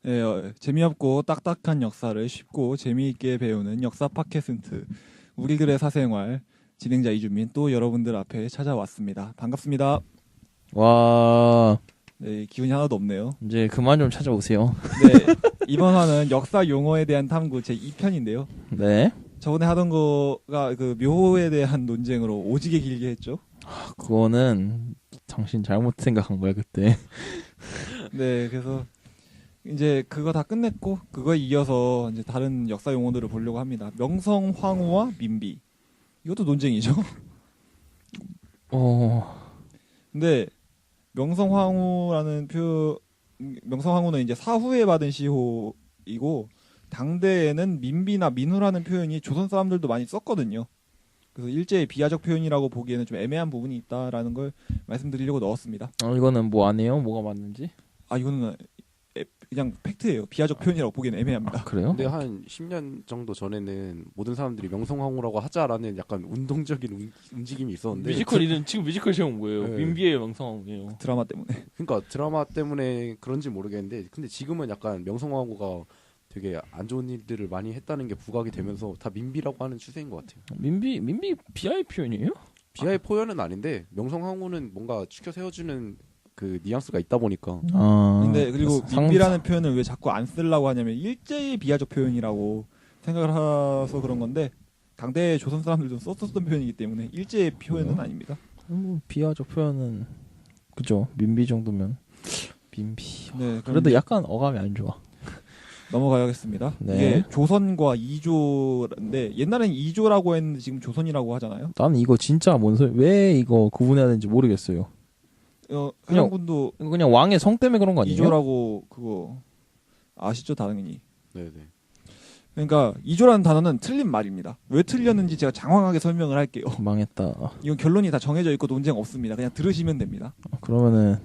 예, 재미없고 딱딱한 역사를 쉽고 재미있게 배우는 역사 팟캐스트 우리들의 사생활 진행자 이준민 또 여러분들 앞에 찾아왔습니다. 반갑습니다. 와, 네, 기운이 하나도 없네요. 이제 그만 좀 찾아오세요. 네, 이번 화는 역사 용어에 대한 탐구 제 2편인데요. 네. 저번에 하던 거가 그 묘호에 대한 논쟁으로 오지게 길게 했죠. 그거는 당신 잘못 생각한 거야 그때. 네, 그래서 이제 그거 다 끝냈고 그거에 이어서 이제 다른 역사 용어들을 보려고 합니다. 명성황후와 민비. 이것도 논쟁이죠. 근데 명성황후라는 명성황후는 이제 사후에 받은 시호이고 당대에는 민비나 민후라는 표현이 조선 사람들도 많이 썼거든요. 그래서 일제의 비하적 표현이라고 보기에는 좀 애매한 부분이 있다라는 걸 말씀드리려고 넣었습니다. 이거는 뭐 안 해요? 뭐가 맞는지? 이거는 그냥 팩트예요. 비하적 표현이라고 보기에는 애매합니다. 그래요? 근데 한 10년 정도 전에는 모든 사람들이 명성황후라고 하자라는 약간 운동적인 움직임이 있었는데 뮤지컬 이름 지금 뮤지컬 제목 뭐예요? 네. 민비의 명성이에요. 드라마 때문에. 그러니까 드라마 때문에 그런지 모르겠는데 근데 지금은 약간 명성황후가 되게 안 좋은 일들을 많이 했다는 게 부각이 되면서 다 민비라고 하는 추세인 것 같아요. 민비 비하의 표현이에요? 비하의 표현은 아닌데 명성황후는 뭔가 추켜 세워주는 그 뉘앙스가 있다 보니까 근데 그리고 민비라는 표현을 왜 자꾸 안 쓰려고 하냐면 일제의 비하적 표현이라고 생각을 해서 그런 건데 당대 조선 사람들도 썼었던 표현이기 때문에 일제의 표현은 아닙니다. 비하적 표현은 그죠. 민비 정도면 민비. 네, 그래도 약간 어감이 안 좋아. 넘어가야겠습니다. 네. 이게 조선과 이조인데 옛날엔 이조라고 했는데 지금 조선이라고 하잖아요. 나는 이거 진짜 뭔 소리? 왜 이거 구분해야 되는지 모르겠어요. 그냥 분도 그냥 왕의 성 때문에 그런 거 아니에요? 이조라고 그거 아시죠, 당연히. 네네. 그러니까 이조라는 단어는 틀린 말입니다. 왜 틀렸는지 제가 장황하게 설명을 할게요. 망했다. 이건 결론이 다 정해져 있고 논쟁 없습니다. 그냥 들으시면 됩니다. 그러면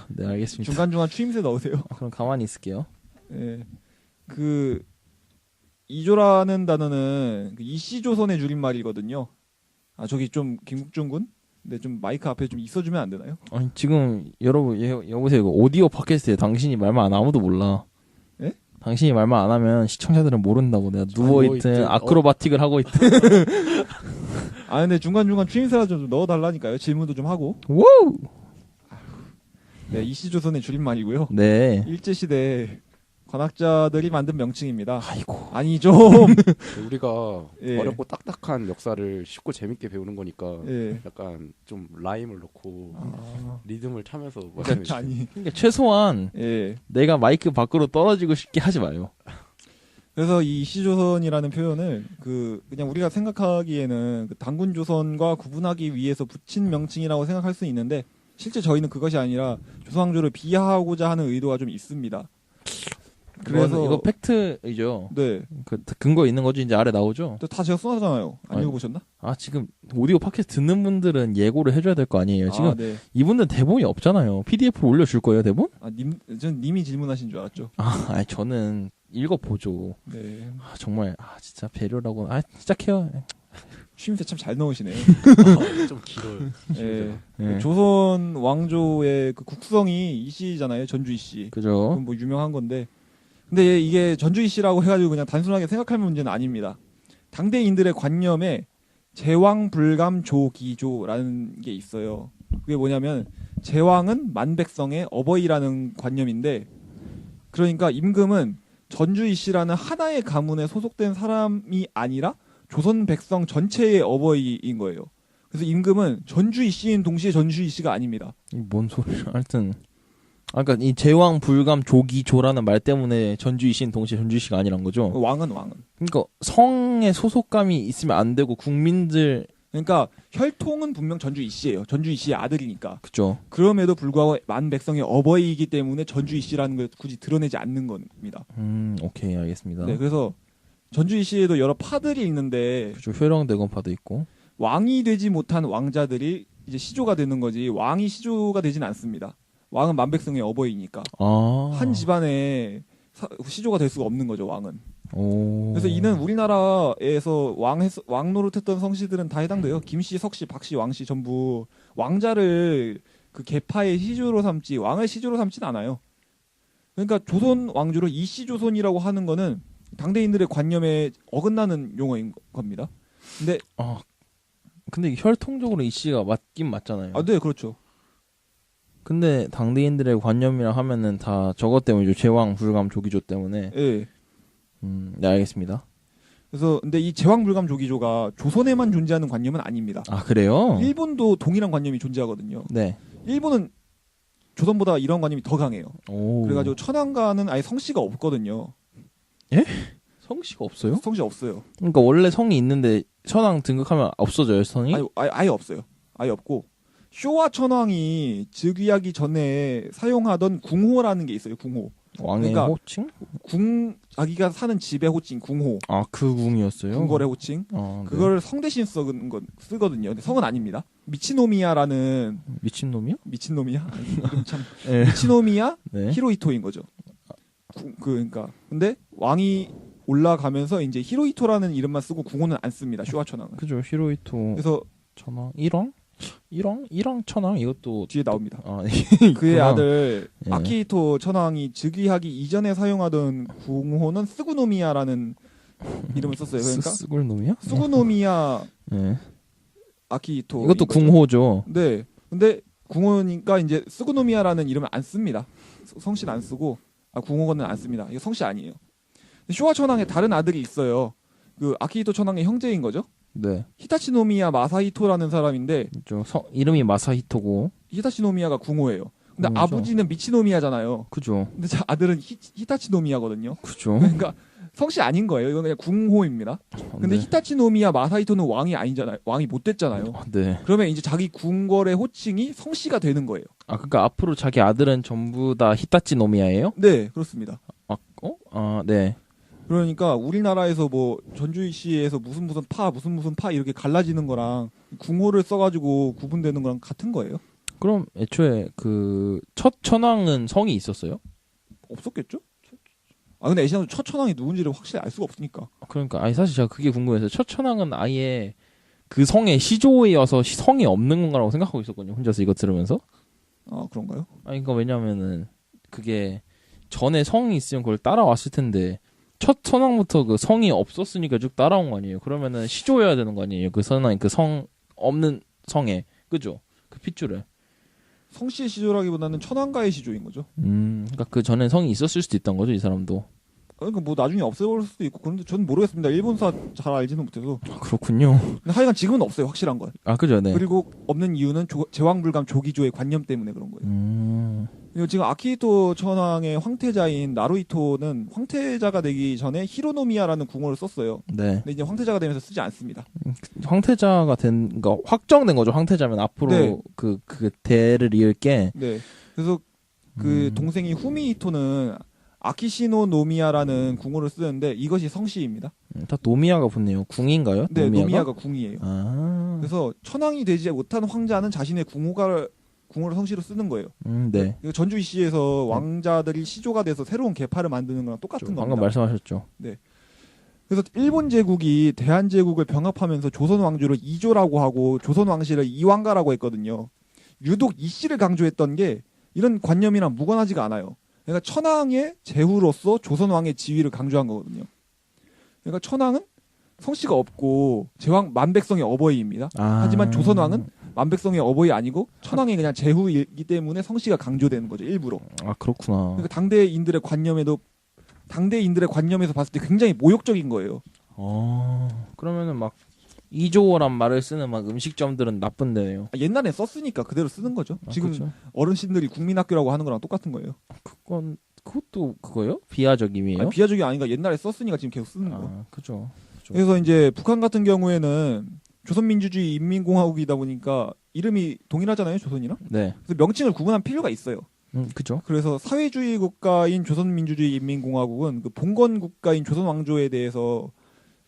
네 알겠습니다. 중간중간 추임새 넣으세요. 그럼 가만히 있을게요. 예. 그 이조라는 단어는 그 이씨조선의 줄임말이거든요. 저기 좀 김국준 군? 근데 좀 마이크 앞에 좀 있어주면 안 되나요? 아니 지금 여러분 여보세요. 이거 오디오 팟캐스트에 당신이 말만 안 아무도 몰라. 예? 당신이 말만 안 하면 시청자들은 모른다고. 내가 누워있든 아크로바틱을 하고 있든. 근데 중간중간 추임새라 좀 넣어달라니까요. 질문도 좀 하고. 와우. 네, 이씨조선의 줄임말이고요. 네. 일제시대 관학자들이 만든 명칭입니다. 아이고. 아니 좀. 우리가 예. 어렵고 딱딱한 역사를 쉽고 재밌게 배우는 거니까 예. 약간 좀 라임을 넣고 리듬을 타면서 아니. 그러니까 최소한 예. 내가 마이크 밖으로 떨어지고 싶게 하지 마요. 그래서 이 이씨조선이라는 표현을 그냥 우리가 생각하기에는 그 단군조선과 구분하기 위해서 붙인 명칭이라고 생각할 수 있는데 실제 저희는 그것이 아니라 조선왕조를 비하하고자 하는 의도가 좀 있습니다. 그래서 이거 팩트이죠. 네. 그 근거 있는 거지 이제 아래 나오죠. 다 제가 써놨잖아요. 안 아니, 읽어보셨나? 지금 오디오 팟캐스트 듣는 분들은 예고를 해줘야 될 거 아니에요. 지금 네. 이분들 대본이 없잖아요. PDF로 올려줄 거예요 대본? 전 님이 질문하신 줄 알았죠. 아니 저는 읽어보죠. 네. 정말 진짜 배려라고. 시작해요. 쉼새 참 잘 넣으시네요. 좀 길어요. 예. 네. 조선 왕조의 그 국성이 이씨잖아요. 전주 이씨. 그죠? 그건 뭐 유명한 건데. 근데 이게 전주 이씨라고 해가지고 그냥 단순하게 생각할 문제는 아닙니다. 당대인들의 관념에 제왕불감조기조라는 게 있어요. 그게 뭐냐면 제왕은 만백성의 어버이라는 관념인데, 그러니까 임금은 전주 이씨라는 하나의 가문에 소속된 사람이 아니라 조선 백성 전체의 어버이인 거예요. 그래서 임금은 전주 이씨인 동시에 전주 이씨가 아닙니다. 뭔 소리야? 하여튼 그러니까 이 제왕 불감 조기조라는 말 때문에 전주이신 동시에 전주이씨가 아니란 거죠. 왕은. 그러니까 성에 소속감이 있으면 안 되고 국민들 그러니까 혈통은 분명 전주 이씨예요. 전주 이씨의 아들이니까. 그죠. 그럼에도 불구하고 만 백성의 어버이이기 때문에 전주 이씨라는 걸 굳이 드러내지 않는 겁니다. 오케이 알겠습니다. 네, 그래서 전주 이씨에도 여러 파들이 있는데 그죠. 효령대건파도 있고. 왕이 되지 못한 왕자들이 이제 시조가 되는 거지 왕이 시조가 되진 않습니다. 왕은 만백성의 어버이니까 한 집안에 시조가 될 수가 없는 거죠. 왕은. 그래서 이는 우리나라에서 왕 노릇했던 성씨들은 다 해당돼요. 김씨, 석씨, 박씨, 왕씨 전부 왕자를 그 계파의 시조로 삼지 왕을 시조로 삼진 않아요. 그러니까 조선 왕조를 이씨조선이라고 하는 거는 당대인들의 관념에 어긋나는 용어인 겁니다. 근데 근데 혈통적으로 이 씨가 맞긴 맞잖아요. 네, 그렇죠. 근데 당대인들의 관념이라 하면은 다 저것 때문이죠. 제왕 불감 조기조 때문에. 예. 네, 알겠습니다. 그래서 근데 이 제왕불감 조기조가 조선에만 존재하는 관념은 아닙니다. 아, 그래요? 일본도 동일한 관념이 존재하거든요. 네. 일본은 조선보다 이런 관념이 더 강해요. 오. 그래가지고 천황가는 아예 성씨가 없거든요. 성씨가 없어요? 성씨 없어요. 그러니까 원래 성이 있는데 천황 등극하면 없어져요, 성이? 아예 없어요. 아예 없고 쇼와 천황이 즉위하기 전에 사용하던 궁호라는 게 있어요. 궁호. 왕의 그러니까 호칭? 자기가 사는 집의 호칭 궁호. 아, 그 궁이었어요? 궁궐의 호칭. 네. 그걸 성 대신 쓰거든요. 근데 성은 아닙니다. 미치노미야라는 미친놈이요? 미친놈이야? 이름 참 네. 미치노미야 네. 히로히토인 거죠. 그러니까 근데 왕이 올라가면서 이제 히로히토라는 이름만 쓰고 궁호는 안 씁니다. 쇼와 천황은. 그죠, 히로히토. 그래서 천황? 일왕 천황? 이것도 뒤에 나옵니다. 그의 있구나. 아들 예. 아키히토 천황이 즉위하기 이전에 사용하던 궁호는 스구노미야라는 이름을 썼어요. 그러니까 스굴놈이요? 스구노미야 네. 아키히토. 이것도 궁호죠. 네. 근데 궁호니까 이제 스구노미야라는 이름을 안 씁니다. 성씨는 안 쓰고 궁호는 안 씁니다. 이거 성씨 아니에요. 쇼와 천황의 다른 아들이 있어요. 그 아키히토 천황의 형제인 거죠. 네. 히타치노미야 마사히토라는 사람인데 이름이 마사히토고. 히타치노미야가 궁호예요. 근데 궁호죠. 아버지는 미치노미야잖아요. 그죠. 근데 아들은 히타치노미야거든요. 그죠. 그러니까 성씨 아닌 거예요. 이건 그냥 궁호입니다. 근데 네. 히타치노미야 마사히토는 왕이 아니잖아요. 왕이 못 됐잖아요. 네. 그러면 이제 자기 궁궐의 호칭이 성씨가 되는 거예요. 아, 그러니까 앞으로 자기 아들은 전부 다 히타치 노미야예요? 네, 그렇습니다. 네. 그러니까 우리나라에서 뭐 전주시에서 무슨 파 이렇게 갈라지는 거랑 궁호를 써가지고 구분되는 거랑 같은 거예요? 그럼 애초에 그 첫 천황은 성이 있었어요? 없었겠죠? 근데 애시당초 첫 천황이 누군지를 확실히 알 수가 없으니까. 그러니까 사실 제가 그게 궁금해서 첫 천황은 아예 그 성의 시조이어서 성이 없는 건가라고 생각하고 있었거든요. 혼자서 이거 들으면서. 그런가요? 그러니까 왜냐면은 그게 전에 성이 있으면 그걸 따라왔을 텐데 첫 천황부터 그 성이 없었으니까 쭉 따라온 거 아니에요? 그러면은 시조여야 되는 거 아니에요? 그 선왕이 그 성 없는 성에 그죠? 그 핏줄에. 성씨의 시조라기보다는 천황가의 시조인 거죠. 그러니까 그 전에 성이 있었을 수도 있던 거죠, 이 사람도. 그러니까 뭐 나중에 없애버릴 수도 있고 그런데 저는 모르겠습니다. 일본사 잘 알지는 못해서. 그렇군요. 근데 하여간 지금은 없어요, 확실한 건. 그죠, 네. 그리고 없는 이유는 제왕불감 조기조의 관념 때문에 그런 거예요. 그리고 지금 아키히토 천황의 황태자인 나루히토는 황태자가 되기 전에 히로노미야라는 궁호를 썼어요. 네. 근데 이제 황태자가 되면서 쓰지 않습니다. 황태자가 그러니까 확정된 거죠. 황태자면 앞으로 네. 그 대를 이을 게. 네. 그래서 그 동생이 후미히토는 아키시노 노미야라는 궁호를 쓰는데 이것이 성씨입니다. 다 노미야가 붙네요. 궁인가요? 네, 노미야가 궁이에요. 그래서 그래서 천황이 되지 못한 황자는 자신의 궁호를 성씨로 쓰는 거예요. 네. 전주 이씨에서 왕자들이 시조가 돼서 새로운 계파를 만드는 거랑 똑같은 겁니다. 방금 말씀하셨죠. 그래서 일본 제국이 대한 제국을 병합하면서 조선 왕조를 이조라고 하고 조선 왕실을 이왕가라고 했거든요. 유독 이씨를 강조했던 게 이런 관념이랑 무관하지가 않아요. 그러니까 천황의 제후로서 조선 왕의 지위를 강조한 거거든요. 그러니까 천황은 성씨가 없고 제왕 만백성의 어버이입니다. 하지만 조선 왕은 만백성의 어버이 아니고 천황이 그냥 제후이기 때문에 성씨가 강조되는 거죠, 일부러. 그렇구나. 그러니까 당대인들의 관념에서 봤을 때 굉장히 모욕적인 거예요. 그러면은 막 이조란 말을 쓰는 막 음식점들은 나쁜 데네요. 옛날엔 썼으니까 그대로 쓰는 거죠. 지금 그렇죠. 어르신들이 국민학교라고 하는 거랑 똑같은 거예요. 그것도 그거요? 비하적임이에요? 비하적이 아니라 옛날에 썼으니까 지금 계속 쓰는 거예요. 그죠. 그래서 이제 북한 같은 경우에는 조선민주주의 인민공화국이다 보니까 이름이 동일하잖아요, 조선이랑. 네. 그래서 명칭을 구분할 필요가 있어요. 그죠. 그래서 사회주의 국가인 조선민주주의 인민공화국은 그 봉건 국가인 조선 왕조에 대해서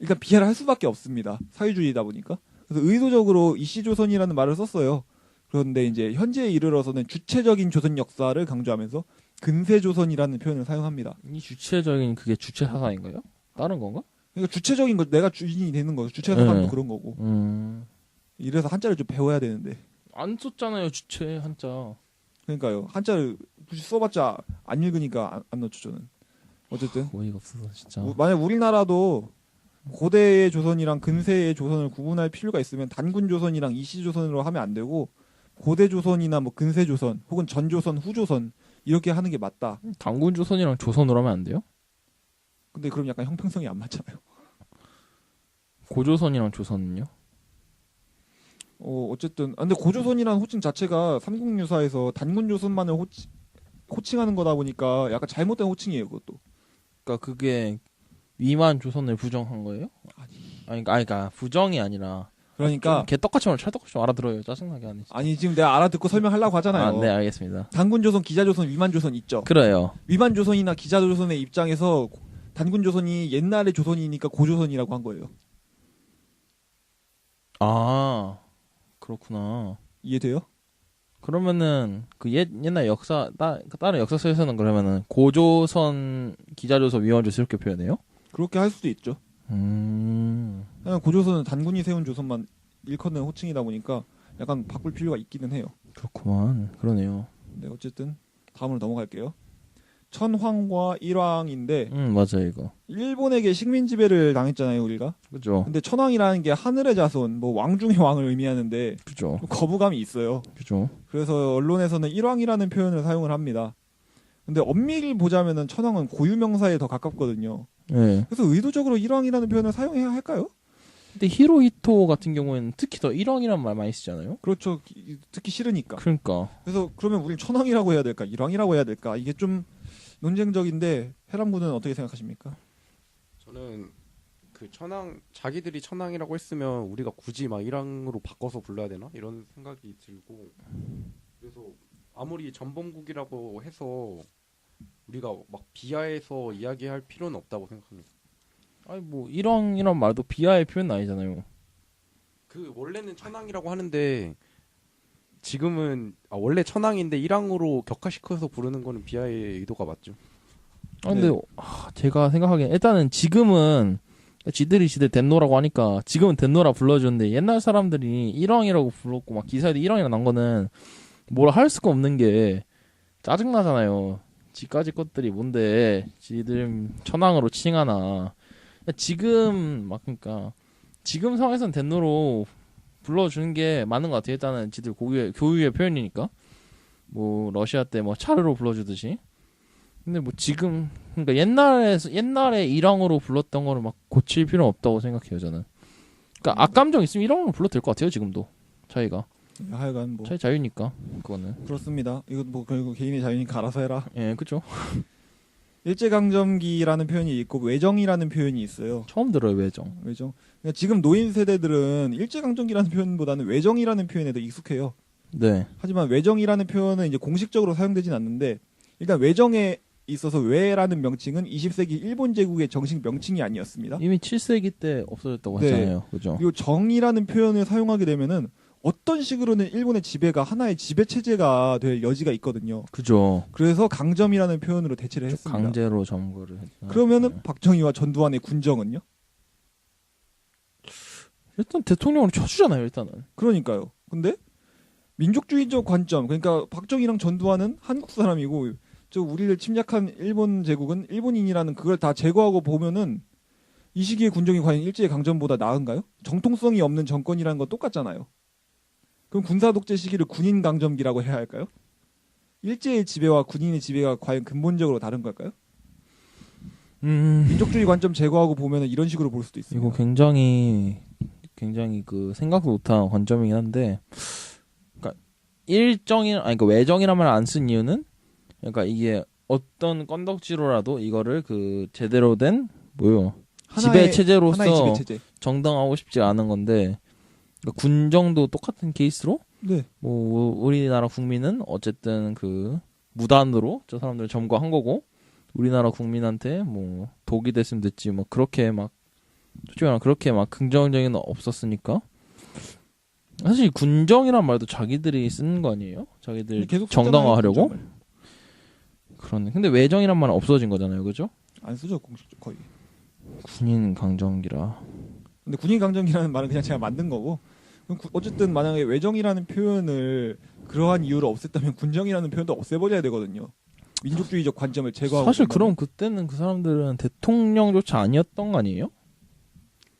일단 비하를 할 수밖에 없습니다. 사회주의다 보니까. 그래서 의도적으로 이씨조선이라는 말을 썼어요. 그런데 이제 현재에 이르러서는 주체적인 조선 역사를 강조하면서 근세조선이라는 표현을 사용합니다. 이 주체적인 그게 주체 사상인가요? 다른 건가? 그러니까 주체적인 거 내가 주인이 되는 거죠. 주체 사상도 그런 거고. 이래서 한자를 좀 배워야 되는데. 안 썼잖아요, 주체 한자. 그러니까요. 한자를 굳이 써봤자 안 읽으니까 안 넣죠 저는. 어쨌든 어이가 없어서 진짜. 만약 우리나라도 고대의 조선이랑 근세의 조선을 구분할 필요가 있으면 단군 조선이랑 이시 조선으로 하면 안 되고 고대 조선이나 뭐 근세 조선 혹은 전 조선, 후 조선 이렇게 하는 게 맞다. 당군 조선이랑 조선으로 하면 안 돼요? 근데 그럼 약간 형평성이 안 맞잖아요. 고조선이랑 조선은요? 어쨌든 근데 고조선이라는 호칭 자체가 삼국유사에서 단군 조선만을 호칭하는 거다 보니까 약간 잘못된 호칭이에요, 그것도. 그러니까 그게 위만 조선을 부정한 거예요? 그러니까 부정이 아니라 그러니까 개떡같이 말 찰떡같이 알아들어요. 짜증나게 하네. 진짜. 아니 지금 내가 알아듣고 설명하려고 하잖아요. 네, 알겠습니다. 단군 조선, 기자 조선, 위만 조선 있죠. 그래요. 위만 조선이나 기자 조선의 입장에서 단군 조선이 옛날의 조선이니까 고조선이라고 한 거예요. 아, 그렇구나. 이해돼요? 그러면은 그 옛날 역사 다른 역사서에서는 그러면은 고조선, 기자조선, 위원조선 이렇게 표현해요? 그렇게 할 수도 있죠. 음. 그냥 고조선은 단군이 세운 조선만 일컫는 호칭이다 보니까 약간 바꿀 필요가 있기는 해요. 그렇구만. 그러네요. 네, 어쨌든 다음으로 넘어갈게요. 천황과 일왕인데 맞아요, 이거. 일본에게 식민 지배를 당했잖아요, 우리가. 그죠. 근데 천황이라는 게 하늘의 자손, 뭐 왕 중의 왕을 의미하는데 그죠. 거부감이 있어요. 그죠. 그래서 언론에서는 일왕이라는 표현을 사용을 합니다. 근데 엄밀히 보자면은 천황은 고유명사에 더 가깝거든요. 네. 그래서 의도적으로 일왕이라는 표현을 사용해야 할까요? 근데 히로히토 같은 경우에는 특히 더 일왕이란 말 많이 쓰잖아요. 그렇죠. 듣기 싫으니까. 그러니까. 그래서 그러면 우리 천황이라고 해야 될까? 일왕이라고 해야 될까? 이게 좀 논쟁적인데 해람군은 어떻게 생각하십니까? 저는 그 천황 자기들이 천황이라고 했으면 우리가 굳이 막 일왕으로 바꿔서 불러야 되나 이런 생각이 들고 그래서 아무리 전범국이라고 해서 우리가 막 비하해서 이야기할 필요는 없다고 생각합니다. 아니 뭐 일왕이란 말도 비하의 표현은 아니잖아요. 그 원래는 천황이라고 하는데 지금은 원래 천황인데 일왕으로 격화시켜서 부르는 거는 비하의 의도가 맞죠. 근데 제가 생각하기엔 일단은 지금은 지들이 덴노라고 하니까 지금은 덴노라 불러주는데 옛날 사람들이 일왕이라고 불렀고 막 기사에도 일왕이라고 난 거는 뭐라 할 수가 없는 게 짜증나잖아요. 지까지 것들이 뭔데 지들 천왕으로 칭하나. 지금 막 그러니까 지금 상황에서는 덴노로 불러주는 게 맞는 것 같아요. 일단은 지들 교유의 표현이니까 뭐 러시아 때 뭐 차르로 불러주듯이. 근데 뭐 지금 그러니까 옛날에 일왕으로 불렀던 거를 막 고칠 필요는 없다고 생각해요 저는. 그러니까 악감정 있으면 일왕으로 불러도 될 것 같아요 지금도 차이가. 하여간 뭐 차이 자유니까 그거는. 그렇습니다. 이건 뭐 결국 개인의 자유니까 알아서 해라. 예, 그렇죠. 일제강점기라는 표현이 있고 외정이라는 표현이 있어요. 처음 들어요 외정. 외정. 그러니까 지금 노인 세대들은 일제강점기라는 표현보다는 외정이라는 표현에 더 익숙해요. 네. 하지만 외정이라는 표현은 이제 공식적으로 사용되진 않는데 일단 외정에 있어서 외라는 명칭은 20세기 일본 제국의 정식 명칭이 아니었습니다. 이미 7세기 때 없어졌다고 네. 했잖아요. 그죠? 그리고 정이라는 표현을 사용하게 되면은 어떤 식으로는 일본의 지배가 하나의 지배 체제가 될 여지가 있거든요. 그죠. 그래서 강점이라는 표현으로 대체를 했습니다. 강제로 점거를 했죠. 그러면은 박정희와 전두환의 군정은요? 일단 대통령으로 쳐주잖아요 일단은. 그러니까요. 근데 민족주의적 관점, 그러니까 박정희랑 전두환은 한국 사람이고 저 우리를 침략한 일본 제국은 일본인이라는 그걸 다 제거하고 보면은 이 시기의 군정이 과연 일제의 강점보다 나은가요? 정통성이 없는 정권이라는 건 똑같잖아요. 그럼 군사 독재 시기를 군인 강점기라고 해야 할까요? 일제의 지배와 군인의 지배가 과연 근본적으로 다른 걸까요? 민족주의 관점 제거하고 보면은 이런 식으로 볼 수도 있습니다. 이거 굉장히 그 생각도 못한 관점이긴 한데, 그러니까 그러니까 외정이란 말을 안 쓴 이유는, 그러니까 이게 어떤 건덕지로라도 이거를 그 제대로 된 지배 체제로서 하나의 지배 체제. 정당하고 싶지 않은 건데, 그러니까 군정도 똑같은 케이스로, 네. 뭐 우리나라 국민은 어쨌든 그 무단으로 저 사람들을 점거한 거고, 우리나라 국민한테 뭐 독이 됐으면 됐지 뭐 그렇게 막 솔직히 말하면 그렇게 막 긍정적인 건 없었으니까. 사실 군정이란 말도 자기들이 쓰는 거 아니에요? 자기들 계속 정당화하려고? 군정을. 그러네. 근데 외정이란 말은 없어진 거잖아요, 그죠? 안 쓰죠 공식 거의. 군인 강정기라. 근데 군인 강점기라는 말은 그냥 제가 만든 거고 어쨌든 만약에 외정이라는 표현을 그러한 이유로 없앴다면 군정이라는 표현도 없애버려야 되거든요. 민족주의적 관점을 제거하고. 사실 본다면. 그럼 그때는 그 사람들은 대통령조차 아니었던 거 아니에요?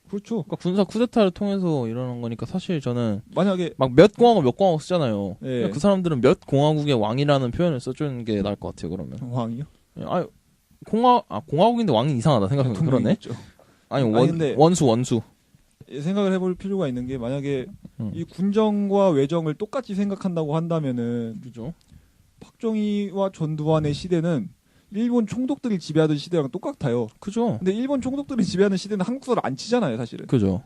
그렇죠. 그러니까 군사 쿠데타를 통해서 이러는 거니까 사실 저는 만약에 막 몇 공화국 쓰잖아요. 예. 그러니까 그 사람들은 몇 공화국의 왕이라는 표현을 써주는 게 나을 것 같아요. 그러면 왕이요? 아 공화국인데 왕이 이상하다 생각하면 그러네. 대통령이겠죠. 아니 근데 원수. 생각을 해볼 필요가 있는 게 만약에 음. 이 군정과 외정을 똑같이 생각한다고 한다면은 그죠? 박정희와 전두환의 시대는 일본 총독들이 지배하던 시대랑 똑같아요. 그죠? 근데 일본 총독들이 지배하는 시대는 한국사를 안 치잖아요, 사실은. 그죠?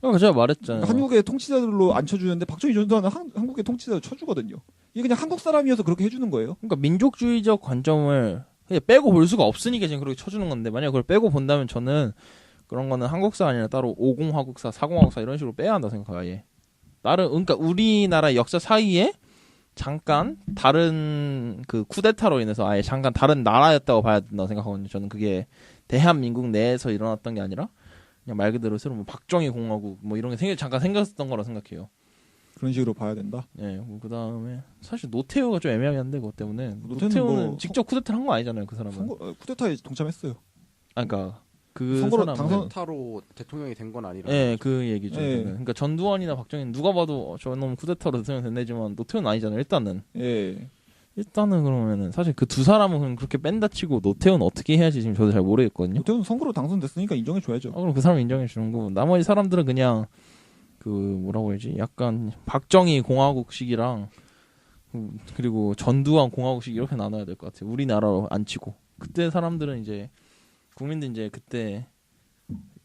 그러니까 제가 말했잖아요. 한국의 통치자들로 안 쳐주는데 박정희 전두환은 한국의 통치자로 쳐주거든요. 이게 그냥 한국 사람이어서 그렇게 해주는 거예요. 그러니까 민족주의적 관점을 그냥 빼고 볼 수가 없으니까 지금 그렇게 쳐주는 건데 만약 그걸 빼고 본다면 저는 그런 거는 한국사 아니라 따로 5공화국사, 4공화국사 이런 식으로 빼야 한다 생각해요. 아예. 그러니까 우리나라 역사 사이에 잠깐 다른 그 쿠데타로 인해서 아예 잠깐 다른 나라였다고 봐야 된다고 생각하거든요. 저는 그게 대한민국 내에서 일어났던 게 아니라 그냥 말 그대로 새로 뭐 박정희 공화국 뭐 이런 게 잠깐 생겼던 거라 생각해요. 그런 식으로 봐야 된다. 예, 뭐 그다음에 사실 노태우가 좀 애매하긴 한데 그것 때문에 노태우는 노태우는 뭐 직접 쿠데타를 한 거 아니잖아요, 그 사람은. 쿠데타에 동참했어요. 그러니까 그 선거로 사람은 당선- 쿠데타로 대통령이 된 건 아니라. 예, 그 얘기죠. 예. 그러니까 전두환이나 박정희는 누가 봐도 저놈 쿠데타로 대통령 됐네지만 노태우는 아니잖아요. 일단은 그러면은 사실 그 두 사람은 그냥 그렇게 뺀다 치고 노태우는 어떻게 해야지 지금 저도 잘 모르겠거든요. 노태우는 선거로 당선됐으니까 인정해줘야죠. 그럼 그 사람 인정해 주는 거고 나머지 사람들은 그냥 그 뭐라고 해야지 약간 박정희 공화국식이랑 그리고 전두환 공화국식 이렇게 나눠야 될 것 같아요. 우리나라로 안 치고 그때 사람들은 이제 국민들 이제 그때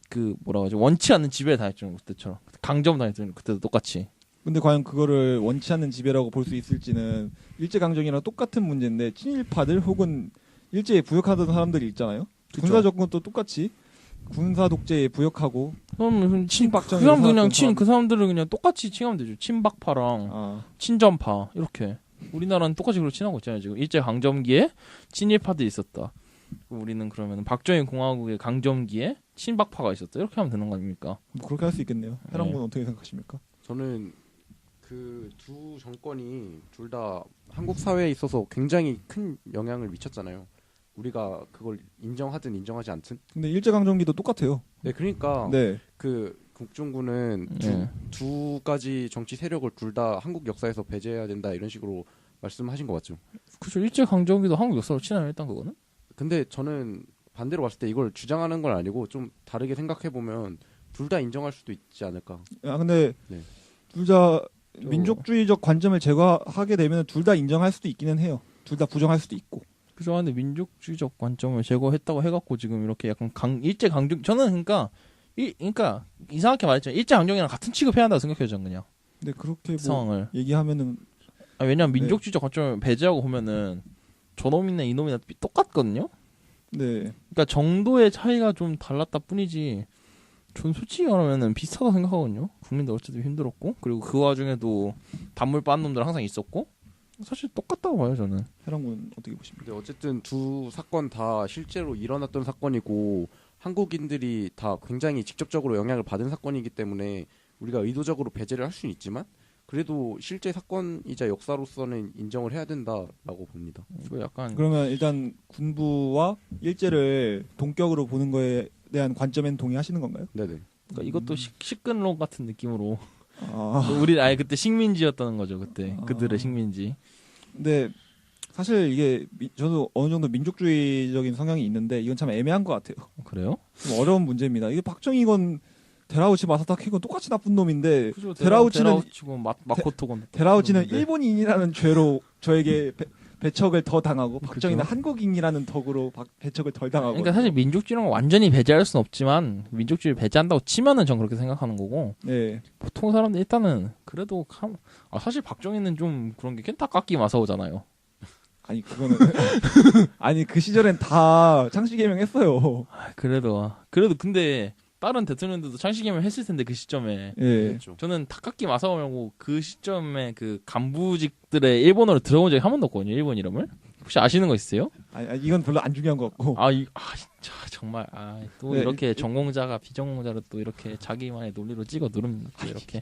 그 뭐라고 하지 원치 않는 지배를 당했죠 그때처럼 강점 당했죠 그때도 똑같이. 근데 과연 그거를 원치 않는 지배라고 볼 수 있을지는 일제강점기랑 똑같은 문제인데 친일파들 혹은 일제에 부역하던 사람들이 있잖아요. 그쵸. 군사 정권도 똑같이 군사 독재에 부역하고 그럼 친박정희 그 사람들 그냥 살았던 사람. 그 사람들은 그냥 똑같이 칭하면 되죠. 친박파랑 친전파 이렇게. 우리나라는 똑같이 그렇게 친하고 있잖아요. 지금 일제 강점기에 친일파들이 있었다. 우리는 그러면 박정희 공화국의 강점기에 친박파가 있었다. 이렇게 하면 되는 거 아닙니까? 뭐 그렇게 할 수 있겠네요. 해랑군 어떻게 생각하십니까? 저는 그 두 정권이 둘 다 한국 사회에 있어서 굉장히 큰 영향을 미쳤잖아요. 우리가 그걸 인정하든 인정하지 않든. 근데 일제강점기도 똑같아요. 네, 그러니까 네. 그 국정군은 두 가지 정치 세력을 둘 다 한국 역사에서 배제해야 된다 이런 식으로 말씀하신 거 맞죠? 그죠. 일제 강점기도 한국 역사로 치나요 일단 그거는? 근데 저는 반대로 봤을 때 이걸 주장하는 건 아니고 좀 다르게 생각해 보면 둘 다 인정할 수도 있지 않을까. 근데 네. 둘 다 민족주의적 관점을 제거하게 되면 둘 다 인정할 수도 있기는 해요. 둘 다 부정할 수도 있고. 그죠. 근데 민족주의적 관점을 제거했다고 해갖고 지금 이렇게 약간 일제 강점 저는 그러니까 이상하게 말했잖아요. 일제 강점기랑 같은 취급해야 한다고 생각해요 저는 그냥. 근데 그렇게 뭐 상황을. 얘기하면은 왜냐면 민족주의적 관점을 배제하고 보면은 저놈이나 이놈이나 똑같거든요. 네. 그러니까 정도의 차이가 좀 달랐다 뿐이지. 전 솔직히 말하면은 비슷하다 생각하거든요. 국민들 어쨌든 힘들었고 그리고 그 와중에도 단물 빤 놈들 항상 있었고 사실 똑같다고 봐요 저는. 해랑군 어떻게 보십니까? 근데 어쨌든 두 사건 다 실제로 일어났던 사건이고 한국인들이 다 굉장히 직접적으로 영향을 받은 사건이기 때문에 우리가 의도적으로 배제를 할 수는 있지만 그래도 실제 사건이자 역사로서는 인정을 해야 된다라고 봅니다. 이거 약간 그러면 일단 군부와 일제를 동격으로 보는 거에 대한 관점엔 동의하시는 건가요? 네네. 그러니까 이것도 식근론 같은 느낌으로 아. 우리 아예 그때 식민지였다는 거죠 그때 그들의 식민지. 근데 사실 이게 저도 어느 정도 민족주의적인 성향이 있는데 이건 참 애매한 것 같아요. 그래요? 좀 어려운 문제입니다. 이게 박정희건 데라우치 마사타케건 똑같이 나쁜 놈인데 데라우치는 마코토건 데라우치는 일본인이라는 죄로 저에게 배척을 더 당하고 박정희는 한국인이라는 덕으로 배척을 덜 당하고. 그러니까 사실 민족주의는 완전히 배제할 수는 없지만 민족주의를 배제한다고 치면은 전 그렇게 생각하는 거고. 네. 보통 사람들 일단은 그래도 사실 박정희는 좀 그런 게 켄타 깎기 마사오잖아요. 아니 그거는 아니 그 시절엔 다 창씨 개명했어요. 그래도 근데 다른 대통령들도 창씨 개명 했을 텐데 그 시점에. 예. 저는 타카키 마사오 말고 그 시점에 그 간부직들의 일본어를 들어본 적이 한 번도 없거든요. 일본 이름을. 혹시 아시는 거 있어요? 아니, 이건 별로 안 중요한 것 같고. 진짜 정말 또 네, 이렇게 전공자가 비전공자를 또 이렇게 자기만의 논리로 찍어 누르면 또 이렇게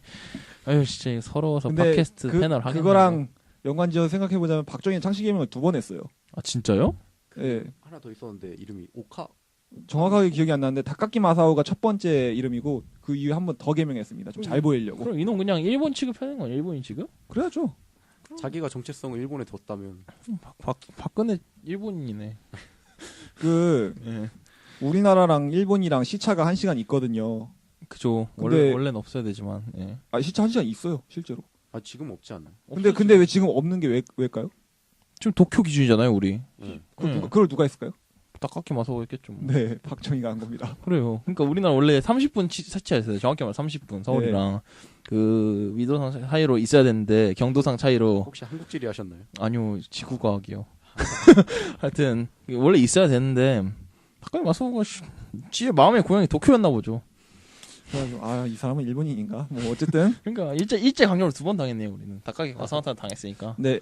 아유 진짜 서러워서 근데 팟캐스트 패널 하겠네. 그거랑 연관지어서 생각해 보자면 박정희 창씨 개명을 2번 했어요. 아 진짜요? 예. 하나 더 있었는데 이름이 오카. 정확하게 기억이 안 나는데 다카키 마사오가 첫 번째 이름이고 그 이후에 한 번 더 개명했습니다. 좀 잘 보이려고. 그럼 이놈 그냥 일본 취급하는 건 일본인 취급? 그래야죠. 자기가 정체성을 일본에 뒀다면 박근혜 일본인이네. 그 예. 우리나라랑 일본이랑 시차가 1시간 있거든요. 그죠. 근데- 원래는 없어야 되지만. 예. 시차 1시간 있어요, 실제로. 지금 없지 않나요? 근데 왜 지금 없는 게 왜일까요? 지금 도쿄 기준이잖아요, 우리. 네. 그걸 누가 했을까요? 딱깎이 마사오 했겠죠. 뭐. 네, 박정희가 한 겁니다. 그래요. 그러니까 우리나라 원래 30분 차이였어요. 정확히 말하면 30분 서울이랑 그 위도상 사이로 있어야 되는데 경도상 차이로 혹시 한국지리 하셨나요? 아니요 지구과학이요. 하여튼 원래 있어야 되는데 딱깎이 마사오가 지의 마음의 고향이 도쿄였나 보죠. 그래가지고 이 사람은 일본인인가? 뭐 어쨌든 그러니까 일제 강점을 2번 당했네요. 우리는 딱깎이 마사오한테 당했으니까. 네.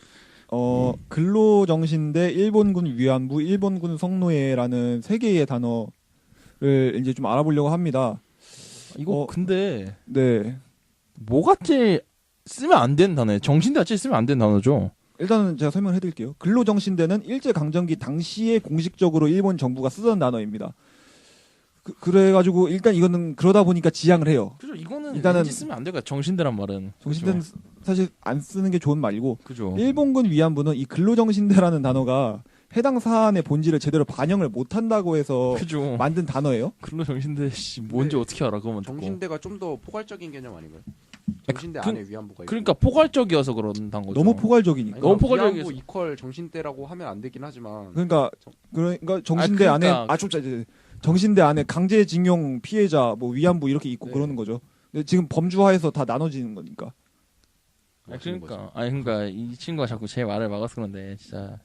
근로정신대 일본군 위안부 일본군 성노예라는 3개의 단어를 이제 좀 알아보려고 합니다. 이거 근데 네. 뭐가 제일 쓰면 안 되는 단어예요. 정신대 자체 쓰면 안 되는 단어죠. 일단은 제가 설명을 해드릴게요. 근로정신대는 일제강점기 당시에 공식적으로 일본 정부가 쓰던 단어입니다. 그래가지고 일단 이거는 그러다 보니까 지양을 해요. 그죠. 이거는 일단은- 왠지 쓰면 안 될까요? 정신대란 말은. 정신대는 그죠. 사실 안 쓰는 게 좋은 말이고 그죠. 일본군 위안부는 이 근로정신대라는 단어가 해당 사안의 본질을 제대로 반영을 못한다고 해서 그죠. 만든 단어예요. 근로 정신대 뭔지 네. 어떻게 알아? 그거만 듣고. 정신대가 좀 더 포괄적인 개념 아닌가요? 정신대 그- 안에 위안부가 있고. 그러니까 포괄적이어서 그런다는 거죠. 너무 포괄적이니까. 아니, 너무 그러니까 포괄적이어서. 위안부 이퀄 정신대라고 하면 안 되긴 하지만 그러니까 정신대 그러니까- 안에 정신대 안에 강제징용 피해자 뭐 위안부 이렇게 있고 네. 그러는 거죠. 근데 지금 범주화해서 다 나눠지는 거니까. 그러니까 이 친구가 자꾸 제 말을 막아서 그런데 진짜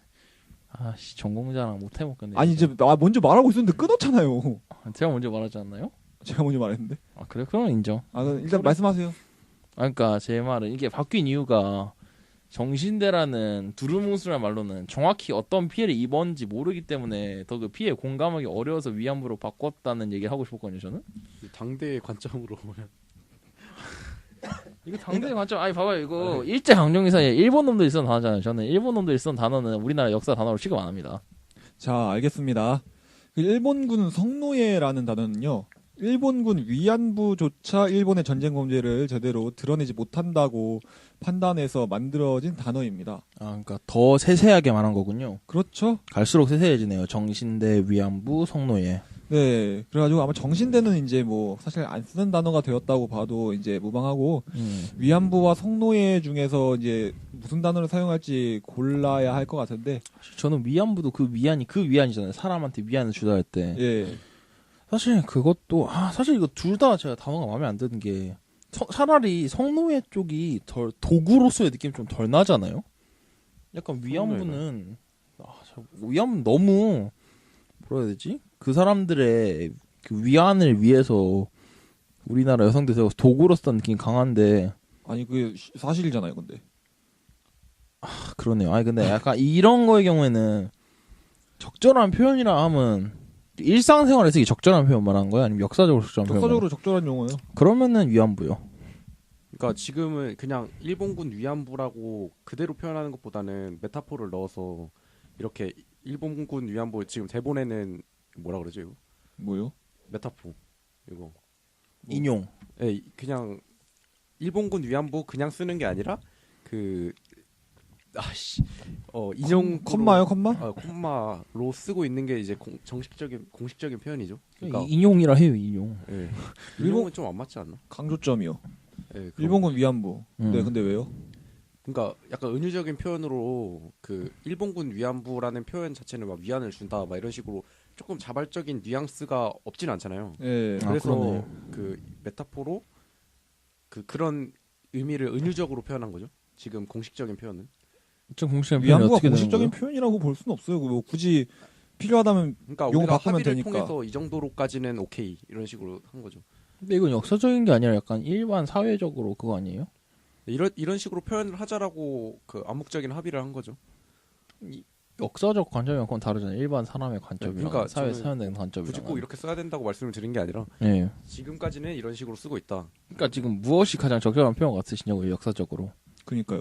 전공자랑 못 해먹겠네. 아니 이제 먼저 말하고 있었는데 끊었잖아요. 제가 먼저 말하지 않나요? 제가 먼저 말했는데. 그래 그러면 인정. 그럼 일단 말씀하세요. 그러니까 제 말은 이게 바뀐 이유가 정신대라는 두루뭉술한 말로는 정확히 어떤 피해를 입었는지 모르기 때문에 더 그 피해에 공감하기 어려워서 위안부로 바꿨다는 얘기를 하고 싶었거든요. 저는. 당대의 관점으로 보면 이거 당대의 관점. 봐봐요. 이거 일제 강점기사에 일본 놈들이 쓴 단어잖아요. 저는 일본 놈들이 쓴 단어는 우리나라 역사 단어로 취급 안 합니다. 자, 알겠습니다. 그 일본군 성노예라는 단어는요. 일본군 위안부조차 일본의 전쟁 범죄를 제대로 드러내지 못한다고 판단해서 만들어진 단어입니다. 그러니까 더 세세하게 말한 거군요. 그렇죠? 갈수록 세세해지네요. 정신대, 위안부, 성노예. 네. 그래가지고 아마 정신대는 이제 뭐 사실 안 쓰는 단어가 되었다고 봐도 이제 무방하고 위안부와 성노예 중에서 이제 무슨 단어를 사용할지 골라야 할 것 같은데. 저는 위안부도 그 위안이잖아요. 사람한테 위안을 주다 할 때. 예. 사실 그것도 사실 이거 둘 다 제가 단어가 마음에 안 드는 게 차라리 성노예 쪽이 덜 도구로서의 느낌이 좀 덜 나잖아요. 약간 위안부는 위안부 너무 뭐라 해야 되지? 그 사람들의 그 위안을 위해서 우리나라 여성들이 도구로 썼다는 느낌이 강한데. 아니 그게 사실이잖아요, 근데. 그러네요. 근데 약간 이런 거의 경우에는 적절한 표현이라 하면 일상생활에 쓰기 적절한 표현 말하는 거야? 아니면 역사적으로 적절한 표현? 역사적으로 적절한 용어예요. 그러면은 위안부요. 그러니까 지금은 그냥 일본군 위안부라고 그대로 표현하는 것보다는 메타포를 넣어서 이렇게 일본군 위안부 지금 대본에는 뭐라 그러죠 이거? 뭐요? 메타포 이거 인용. 예, 그냥 일본군 위안부 그냥 쓰는 게 아니라 인용 컴마요, 컴마? 콤마로 쓰고 있는 게 이제 공식적인 표현이죠. 그러니까 인용이라 해요, 인용. 예. 인용은 좀 안 맞지 않나? 강조점이요. 예, 일본군 위안부. 네, 근데 왜요? 그러니까 약간 은유적인 표현으로 그 일본군 위안부라는 표현 자체는 막 위안을 준다 막 이런 식으로 조금 자발적인 뉘앙스가 없진 않잖아요. 예. 그래서 그러네. 그 메타포로 그런 의미를 은유적으로 표현한 거죠. 지금 공식적인 표현은. 좀 공식적인 표현이 위안부가 어떻게 되는 공식적인 거예요? 표현이라고 볼 수는 없어요. 뭐 굳이 필요하다면 그러니까 용어 우리가 바꾸면 합의를 되니까. 통해서 이 정도로까지는 오케이 이런 식으로 한 거죠. 근데 이건 역사적인 게 아니라 약간 일반 사회적으로 그거 이런 식으로 표현을 하자라고 그 암묵적인 합의를 한 거죠. 역사적 관점이랑 그건 다르잖아요. 일반 사람의 관점이랑 그러니까 사회 저는 사연되는 관점이랑. 굳이 꼭 이렇게 써야 된다고 말씀을 드린 게 아니라 예. 지금까지는 이런 식으로 쓰고 있다. 그러니까 지금 무엇이 가장 적절한 표현 같으시냐고요, 역사적으로. 그니까요.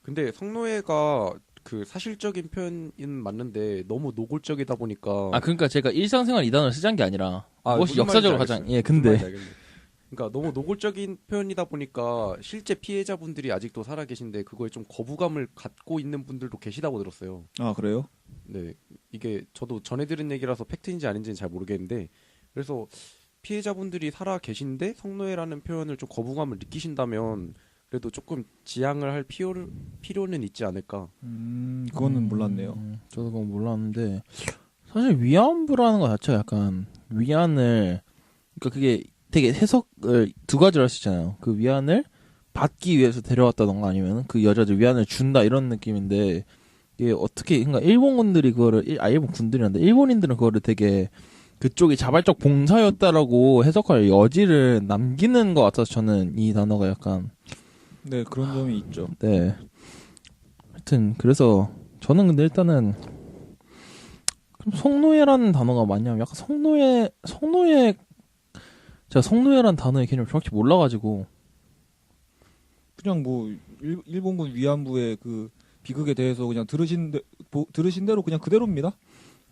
근데 성노예가 그 사실적인 표현은 맞는데 너무 노골적이다 보니까 아, 그러니까 제가 일상생활 이 단어를 쓰자는 게 아니라 무엇이 무슨 역사적으로 말인지 가장 알겠어요. 예, 무슨 근데 말인지 알겠네. 그러니까 너무 노골적인 표현이다 보니까 실제 피해자분들이 아직도 살아 계신데 그거에 좀 거부감을 갖고 있는 분들도 계시다고 들었어요. 아 그래요? 네, 이게 저도 전해 들은 얘기라서 팩트인지 아닌지는 잘 모르겠는데 그래서 피해자분들이 살아 계신데 성노예라는 표현을 좀 거부감을 느끼신다면 그래도 조금 지양을 할 필요는 있지 않을까. 그거는 몰랐네요. 저도 그건 몰랐는데 사실 위안부라는 거 자체가 약간 위안을 그러니까 그게 되게 해석을 두 가지로 할 수 있잖아요. 그 위안을 받기 위해서 데려왔다던가 아니면 그 여자들 위안을 준다 이런 느낌인데 이게 어떻게 그러니까 일본군들이 그거를 일본 군들이란데 일본인들은 그거를 되게 그쪽이 자발적 봉사였다라고 해석할 여지를 남기는 것 같아서 저는 이 단어가 약간 네 그런 점이 있죠. 네. 하여튼 그래서 저는 근데 일단은 그럼 성노예라는 단어가 맞냐면 약간 성노예 제가 성노예라는 단어의 개념을 정확히 몰라가지고 그냥 뭐 일본군 위안부의 그 비극에 대해서 그냥 들으신 대로 그냥 그대로입니다.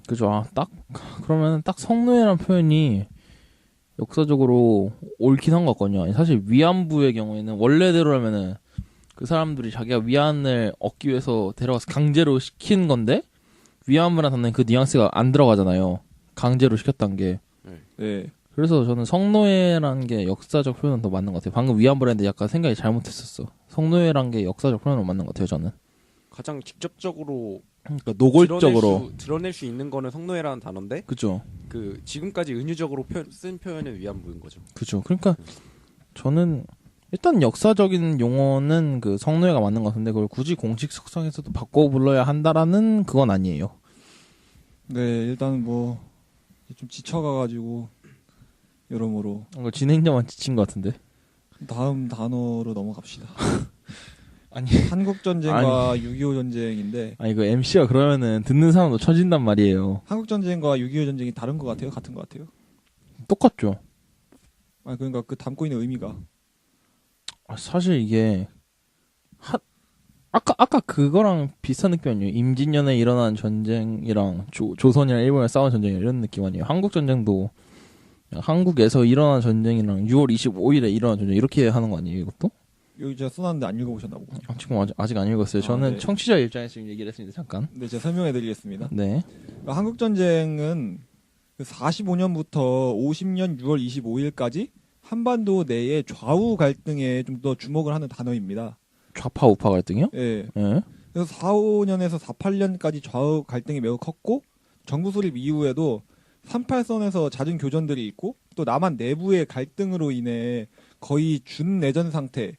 그죠. 아, 딱 그러면 딱 성노예라는 표현이 역사적으로 옳긴 한 것 같거든요. 아니, 사실 위안부의 경우에는 원래대로라면은 그 사람들이 자기가 위안을 얻기 위해서 데려가서 강제로 시킨 건데 위안부라는 단어는 그 뉘앙스가 안 들어가잖아요. 강제로 시켰다는 게. 네. 그래서 저는 성노예라는 게 역사적 표현은 더 맞는 것 같아요. 방금 위안부라 했는데 약간 생각이 잘못했었어. 성노예라는 게 역사적 표현은 맞는 것 같아요, 저는. 가장 직접적으로 그러니까 노골적으로. 드러낼 수 있는 거는 성노예라는 단어인데 그죠. 그 지금까지 은유적으로 쓴 표현은 위안부인 거죠. 그죠. 그러니까 저는 일단 역사적인 용어는 그 성노예가 맞는 것 같은데 그걸 굳이 공식 석상에서도 바꿔 불러야 한다라는 그건 아니에요. 네 일단 뭐 좀 지쳐가가지고 여러모로 이거 진행자만 지친 것 같은데. 다음 단어로 넘어갑시다. 아니 한국 전쟁과 6.25 전쟁인데 아니 그 MC가 그러면은 듣는 사람도 처진단 말이에요. 한국 전쟁과 6.25 전쟁이 다른 것 같아요? 같은 것 같아요? 똑같죠. 아 그러니까 그 담고 있는 의미가 사실 이게 아까 그거랑 비슷한 느낌 아니에요? 임진년에 일어난 전쟁이랑 조선이랑 일본이랑 싸운 전쟁이랑 이런 느낌 아니에요? 한국 전쟁도 한국에서 일어난 전쟁이랑 6월 25일에 일어난 전쟁 이렇게 하는 거 아니에요? 이것도? 여기 제가 써놨는데 안 읽어보셨나 보고. 지금 아직 안 읽었어요. 저는 네. 청취자 입장에서 지금 얘기를 했습니다. 잠깐. 네, 제가 설명해드리겠습니다. 네. 그러니까 한국 전쟁은 45년부터 50년 6월 25일까지 한반도 내의 좌우 갈등에 좀 더 주목을 하는 단어입니다. 좌파 우파 갈등이요? 예. 예. 그래서 45년에서 48년까지 좌우 갈등이 매우 컸고 정부 수립 이후에도 38선에서 잦은 교전들이 있고 또 남한 내부의 갈등으로 인해 거의 준내전 상태에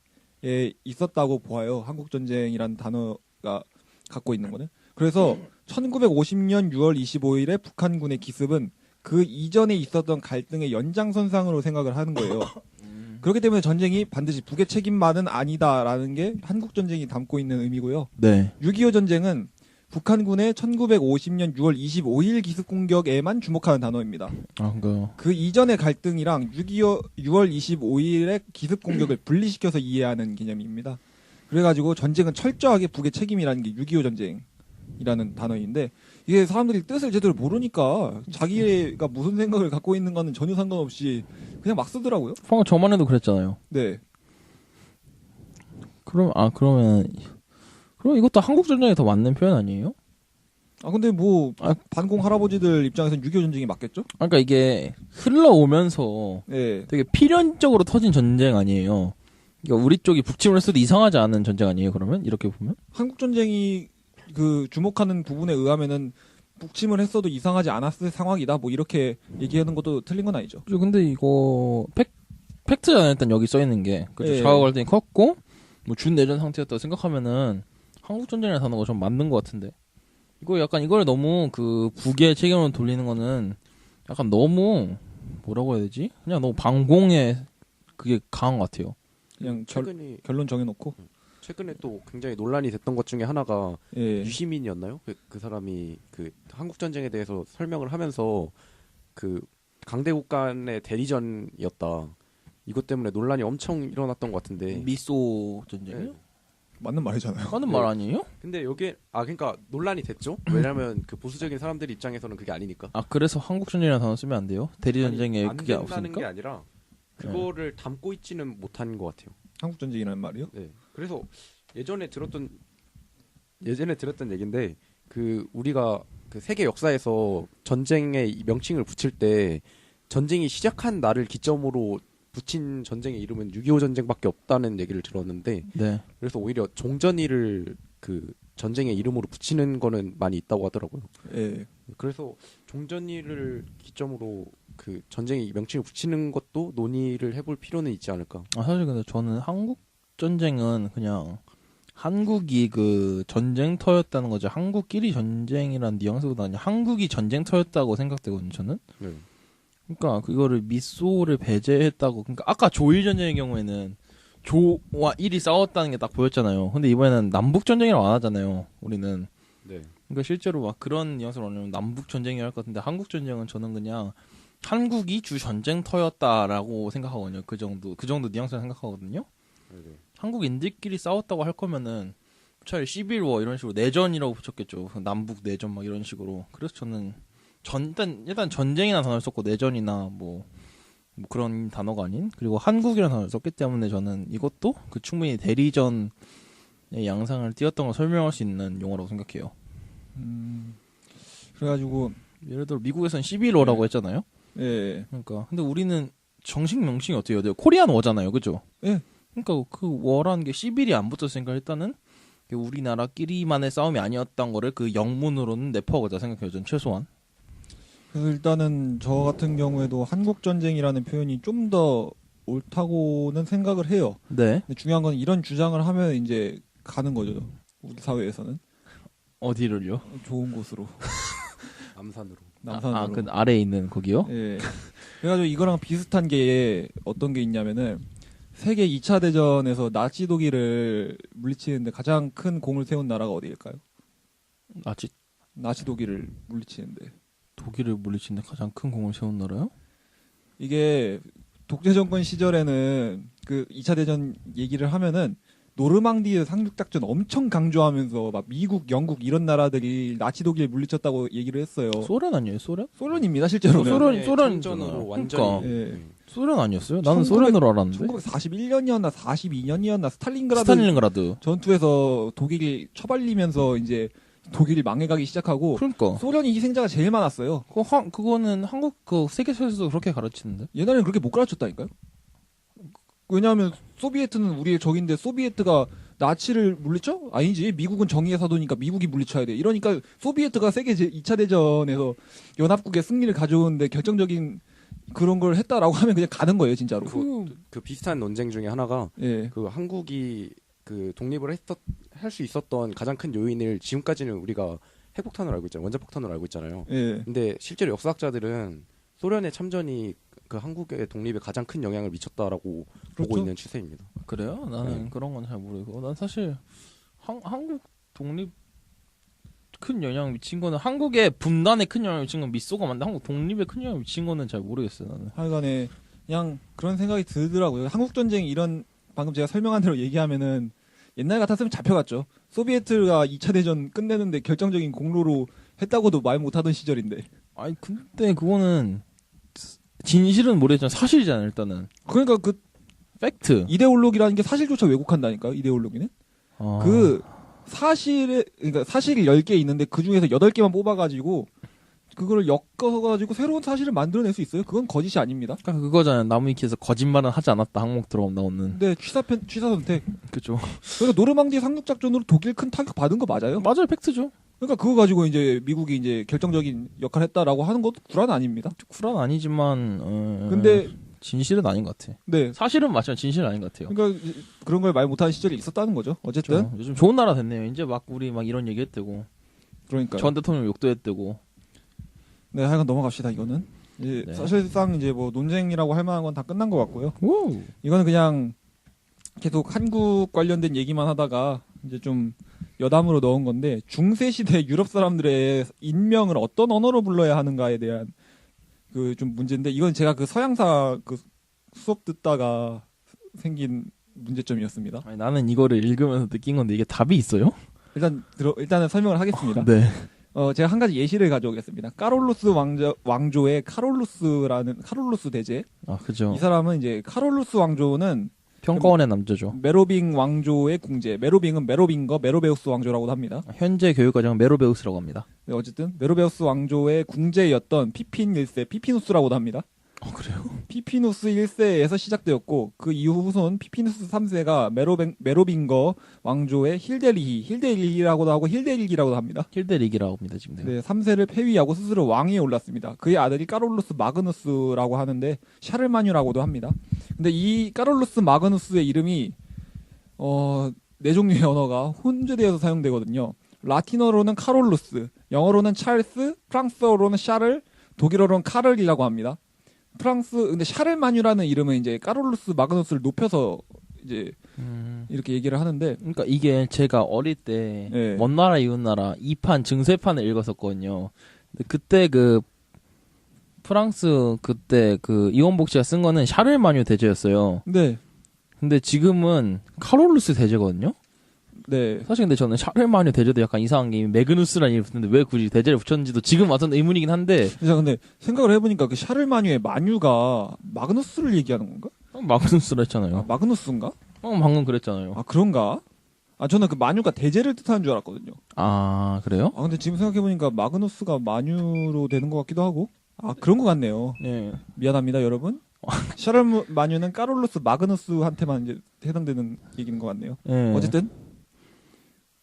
있었다고 보아요. 한국전쟁이라는 단어가 갖고 있는 거는. 그래서 1950년 6월 25일에 북한군의 기습은 그 이전에 있었던 갈등의 연장선상으로 생각을 하는 거예요. 그렇기 때문에 전쟁이 반드시 북의 책임만은 아니다라는 게 한국전쟁이 담고 있는 의미고요. 네. 6.25 전쟁은 북한군의 1950년 6월 25일 기습 공격에만 주목하는 단어입니다. 그 이전의 갈등이랑 6월 25일의 기습 공격을 분리시켜서 이해하는 개념입니다. 그래가지고 전쟁은 철저하게 북의 책임이라는 게 6.25 전쟁이라는 단어인데 이게 사람들이 뜻을 제대로 모르니까 자기가 무슨 생각을 갖고 있는 거는 전혀 상관없이 그냥 막 쓰더라고요. 방금 저만 해도 그랬잖아요. 네. 그러면 이것도 한국 전쟁에 더 맞는 표현 아니에요? 아 근데 뭐 반공 할아버지들 입장에서는 6.25 전쟁이 맞겠죠? 그러니까 이게 흘러오면서 네. 되게 필연적으로 터진 전쟁 아니에요. 그러니까 우리 쪽이 북침을 했어도 이상하지 않은 전쟁 아니에요? 그러면 이렇게 보면? 한국 전쟁이 그 주목하는 부분에 의하면은 북침을 했어도 이상하지 않았을 상황이다. 뭐 이렇게 얘기하는 것도 틀린 건 아니죠. 근데 이거 팩트잖아요. 일단 여기 써 있는 게 그렇죠. 예. 좌우 갈등이 컸고 뭐 준내전 상태였다고 생각하면은 한국 전쟁이라는 단어가 좀 맞는 것 같은데 이걸 너무 그 북의 책임을 돌리는 거는 약간 너무 뭐라고 해야 되지? 그냥 너무 방공에 그게 강한 것 같아요. 그냥 최근에 결론 정해놓고 최근에 또 굉장히 논란이 됐던 것 중에 하나가 예. 유시민이었나요? 그 사람이 그 한국 전쟁에 대해서 설명을 하면서 그 강대국 간의 대리전이었다. 이것 때문에 논란이 엄청 일어났던 것 같은데. 미소 전쟁이요? 네. 맞는 말이잖아요. 하는 말 아니에요? 근데 여기 그러니까 논란이 됐죠. 왜냐하면 그 보수적인 사람들 입장에서는 그게 아니니까. 아 그래서 한국 전쟁이라는 단어 쓰면 안 돼요? 대리 전쟁에 안 그게 된다는 게 없으니까? 아니라 그거를 담고 있지는 못한 것 같아요. 한국 전쟁이라는 말이요? 네. 그래서 예전에 들었던 얘긴데 그 우리가 그 세계 역사에서 전쟁의 이 명칭을 붙일 때 전쟁이 시작한 날을 기점으로 붙인 전쟁의 이름은 6.25 전쟁밖에 없다는 얘기를 들었는데 네. 그래서 오히려 종전일을 그 전쟁의 이름으로 붙이는 거는 많이 있다고 하더라고요. 예. 그래서 종전일을 기점으로 그 전쟁의 명칭을 붙이는 것도 논의를 해볼 필요는 있지 않을까. 아 사실 근데 저는 한국 전쟁은 그냥 한국이 그 전쟁터였다는 거죠. 한국끼리 전쟁이라는 뉘앙스보다 그냥 한국이 전쟁터였다고 생각되거든요. 저는. 네. 그러니까 그거를 미소를 배제했다고. 그러니까 아까 조일 전쟁의 경우에는 조와 일이 싸웠다는 게 딱 보였잖아요. 근데 이번에는 남북 전쟁이라고 안 하잖아요. 우리는. 네. 그러니까 실제로 막 그런 뉘앙스로 하면 남북 전쟁이 할 것 같은데 한국 전쟁은 저는 그냥 한국이 주 전쟁터였다라고 생각하거든요. 그 정도 뉘앙스를 생각하거든요. 네. 한국인들끼리 싸웠다고 할 거면은 차라리 11워 이런 식으로 내전이라고 붙였겠죠. 남북 내전 막 이런 식으로. 그래서 저는 일단 전쟁이라는 단어를 썼고 내전이나 뭐 그런 단어가 아닌 그리고 한국이라는 단어를 썼기 때문에 저는 이것도 그 충분히 대리전의 양상을 띄었던 걸 설명할 수 있는 용어라고 생각해요. 그래가지고 예를 들어 미국에서는 11워라고 했잖아요. 예. 그러니까 근데 우리는 정식 명칭이 어떻게 해야 돼요? 코리안 워잖아요, 그죠? 예. 그러니까 그 워라는 게 11이 안 붙었으니까 일단은 우리나라끼리만의 싸움이 아니었던 거를 그 영문으로는 내포하고자 생각해요, 전 최소한. 그래서 일단은 저 같은 경우에도 한국 전쟁이라는 표현이 좀 더 옳다고는 생각을 해요. 네. 근데 중요한 건 이런 주장을 하면 이제 가는 거죠. 우리 사회에서는 어디를요? 좋은 곳으로 남산으로. 남산으로. 그 아래에 있는 거기요? 예. 그래가지고 이거랑 비슷한 게 어떤 게 있냐면은 세계 2차 대전에서 나치 독일을 물리치는데 가장 큰 공을 세운 나라가 어디일까요? 아직 나치 독일을 물리치는데. 독일을 물리치는데 가장 큰 공을 세운 나라요? 이게 독재 정권 시절에는 그 2차 대전 얘기를 하면은 노르망디의 상륙작전 엄청 강조하면서 막 미국, 영국 이런 나라들이 나치 독일 물리쳤다고 얘기를 했어요. 소련 아니에요? 소련? 소련입니다, 실제로는. 소련이잖아요. 전으로 완전히. 그러니까. 예. 소련 아니었어요? 나는 소련으로 알았는데. 1941년이었나 42년이었나 스탈린그라드 스탈린그라드. 전투에서 독일이 처발리면서 이제 독일이 망해가기 시작하고 그러니까. 소련이 희생자가 제일 많았어요. 그거는 한국 그 세계사에서도 그렇게 가르치는데. 옛날에는 그렇게 못 가르쳤다니까요. 왜냐하면 소비에트는 우리의 적인데 소비에트가 나치를 물리쳐? 아니지. 미국은 정의의 사도니까 미국이 물리쳐야 돼. 이러니까 소비에트가 세계 2차 대전에서 연합국의 승리를 가져오는데 결정적인 그런 걸 했다라고 하면 그냥 가는 거예요, 진짜로. 그 비슷한 논쟁 중에 하나가 예. 그 한국이 그 독립을 할 수 있었던 가장 큰 요인을 지금까지는 우리가 핵폭탄으로 알고 있잖아요. 원자폭탄으로 알고 있잖아요. 예. 근데 실제로 역사학자들은 소련의 참전이 그 한국의 독립에 가장 큰 영향을 미쳤다라고 보고 그렇죠. 있는 추세입니다. 그래요? 나는 네. 그런 건 잘 모르고. 난 사실 한국 독립 큰 영향을 미친 거는 한국의 분단에 큰 영향을 미친 건 미소가 맞는데 한국 독립에 큰 영향을 미친 거는 잘 모르겠어요. 나는. 하여간에 그냥 그런 생각이 들더라고요. 한국 전쟁 이런 방금 제가 설명한 대로 얘기하면은 옛날 같았으면 잡혀갔죠. 소비에트가 2차 대전 끝내는데 결정적인 공로로 했다고도 말 못하던 시절인데. 아니 근데 그거는 진실은 모르겠지만 사실이잖아요. 일단은 그러니까 그 팩트. 이데올로기라는 게 사실조차 왜곡한다니까요. 이데올로기는. 아. 그 그러니까 사실이 10개 있는데 그 중에서 8개만 뽑아가지고 그거를 엮어가지고 새로운 사실을 만들어낼 수 있어요. 그건 거짓이 아닙니다. 그러니까 그거잖아요. 나무위키에서 거짓말은 하지 않았다. 항목 들어가면 나오는. 근데 취사 선택. 그죠. 그러니까 노르망디 상륙작전으로 독일 큰 타격 받은 거 맞아요. 맞아요. 팩트죠. 그러니까 그거 가지고 이제 미국이 이제 결정적인 역할을 했다라고 하는 것도 불안 아닙니다. 쿨한 아니지만 근데 진실은 아닌 것 같아. 네. 사실은 맞지만 진실은 아닌 것 같아요. 그러니까 그런 걸 말 못하는 시절이 있었다는 거죠. 어쨌든 그렇죠. 요즘 좋은 나라 됐네요. 이제 막 우리 막 이런 얘기 했대고 그러니까 전 대통령 욕도 했대고. 네, 하여간 넘어갑시다. 이거는 이제 네. 사실상 이제 뭐 논쟁이라고 할 만한 건 다 끝난 것 같고요. 오. 이거는 그냥 계속 한국 관련된 얘기만 하다가 이제 좀 여담으로 넣은 건데 중세 시대 유럽 사람들의 인명을 어떤 언어로 불러야 하는가에 대한 그 좀 문제인데 이건 제가 그 서양사 그 수업 듣다가 생긴 문제점이었습니다. 아니, 나는 이거를 읽으면서 느낀 건데 이게 답이 있어요? 일단은 설명을 하겠습니다. 네. 제가 한 가지 예시를 가져오겠습니다. 카롤루스 왕조의 카롤루스 대제. 아, 그죠. 이 사람은 이제 카롤루스 왕조는 평가원의 남자죠. 메로빙 왕조의 궁제. 메로빙은 메로빙거 메로베우스 왕조라고도 합니다. 현재 교육과정은 메로베우스라고 합니다. 네, 어쨌든 메로베우스 왕조의 궁제였던 피핀 1세, 피피누스라고도 합니다. 그래요? 피피누스 1세에서 시작되었고 그 이후 후손 피피누스 3세가 메로빙거 왕조의 힐데리히라고도 하고 힐데릴기라고도 합니다. 힐데릭이라고 합니다, 지금. 네, 3세를 폐위하고 스스로 왕위에 올랐습니다. 그의 아들이 까롤루스 마그누스라고 하는데 샤르마뉴라고도 합니다. 근데 이 까롤루스 마그누스의 이름이 네 종류의 언어가 혼재되어서 사용되거든요. 라틴어로는 카롤루스, 영어로는 찰스, 프랑스어로는 샤를, 독일어로는 카를이라고 합니다. 근데 샤를마뉴라는 이름은 이제 까롤루스 마그누스를 높여서 이제 이렇게 얘기를 하는데, 그러니까 이게 제가 어릴 때 네. 먼 나라 이웃 나라 2판 증세판을 읽었었거든요. 근데 그때 그 프랑스 그때 그 이원복 씨가 쓴 거는 샤를마뉴 대제였어요. 네, 근데 지금은 카롤루스 대제거든요. 네, 사실 근데 저는 샤를마뉴 대제도 약간 이상한 게 메그누스라는 이름이 붙는데 왜 굳이 대제를 붙였는지도 지금 와서는 의문이긴 한데. 제가 근데 생각을 해보니까 그 샤를마뉴의 마뉴가 마그누스를 얘기하는 건가? 마그누스라 했잖아요. 마그누스인가? 방금 그랬잖아요. 아 그런가? 저는 그 마뉴가 대제를 뜻하는 줄 알았거든요. 아, 그래요? 근데 지금 생각해보니까 마그누스가 마뉴로 되는 것 같기도 하고. 그런 것 같네요. 네. 미안합니다, 여러분. 샤를마뉴는 까롤루스 마그누스한테만 이제 해당되는 얘기인 것 같네요. 네. 어쨌든.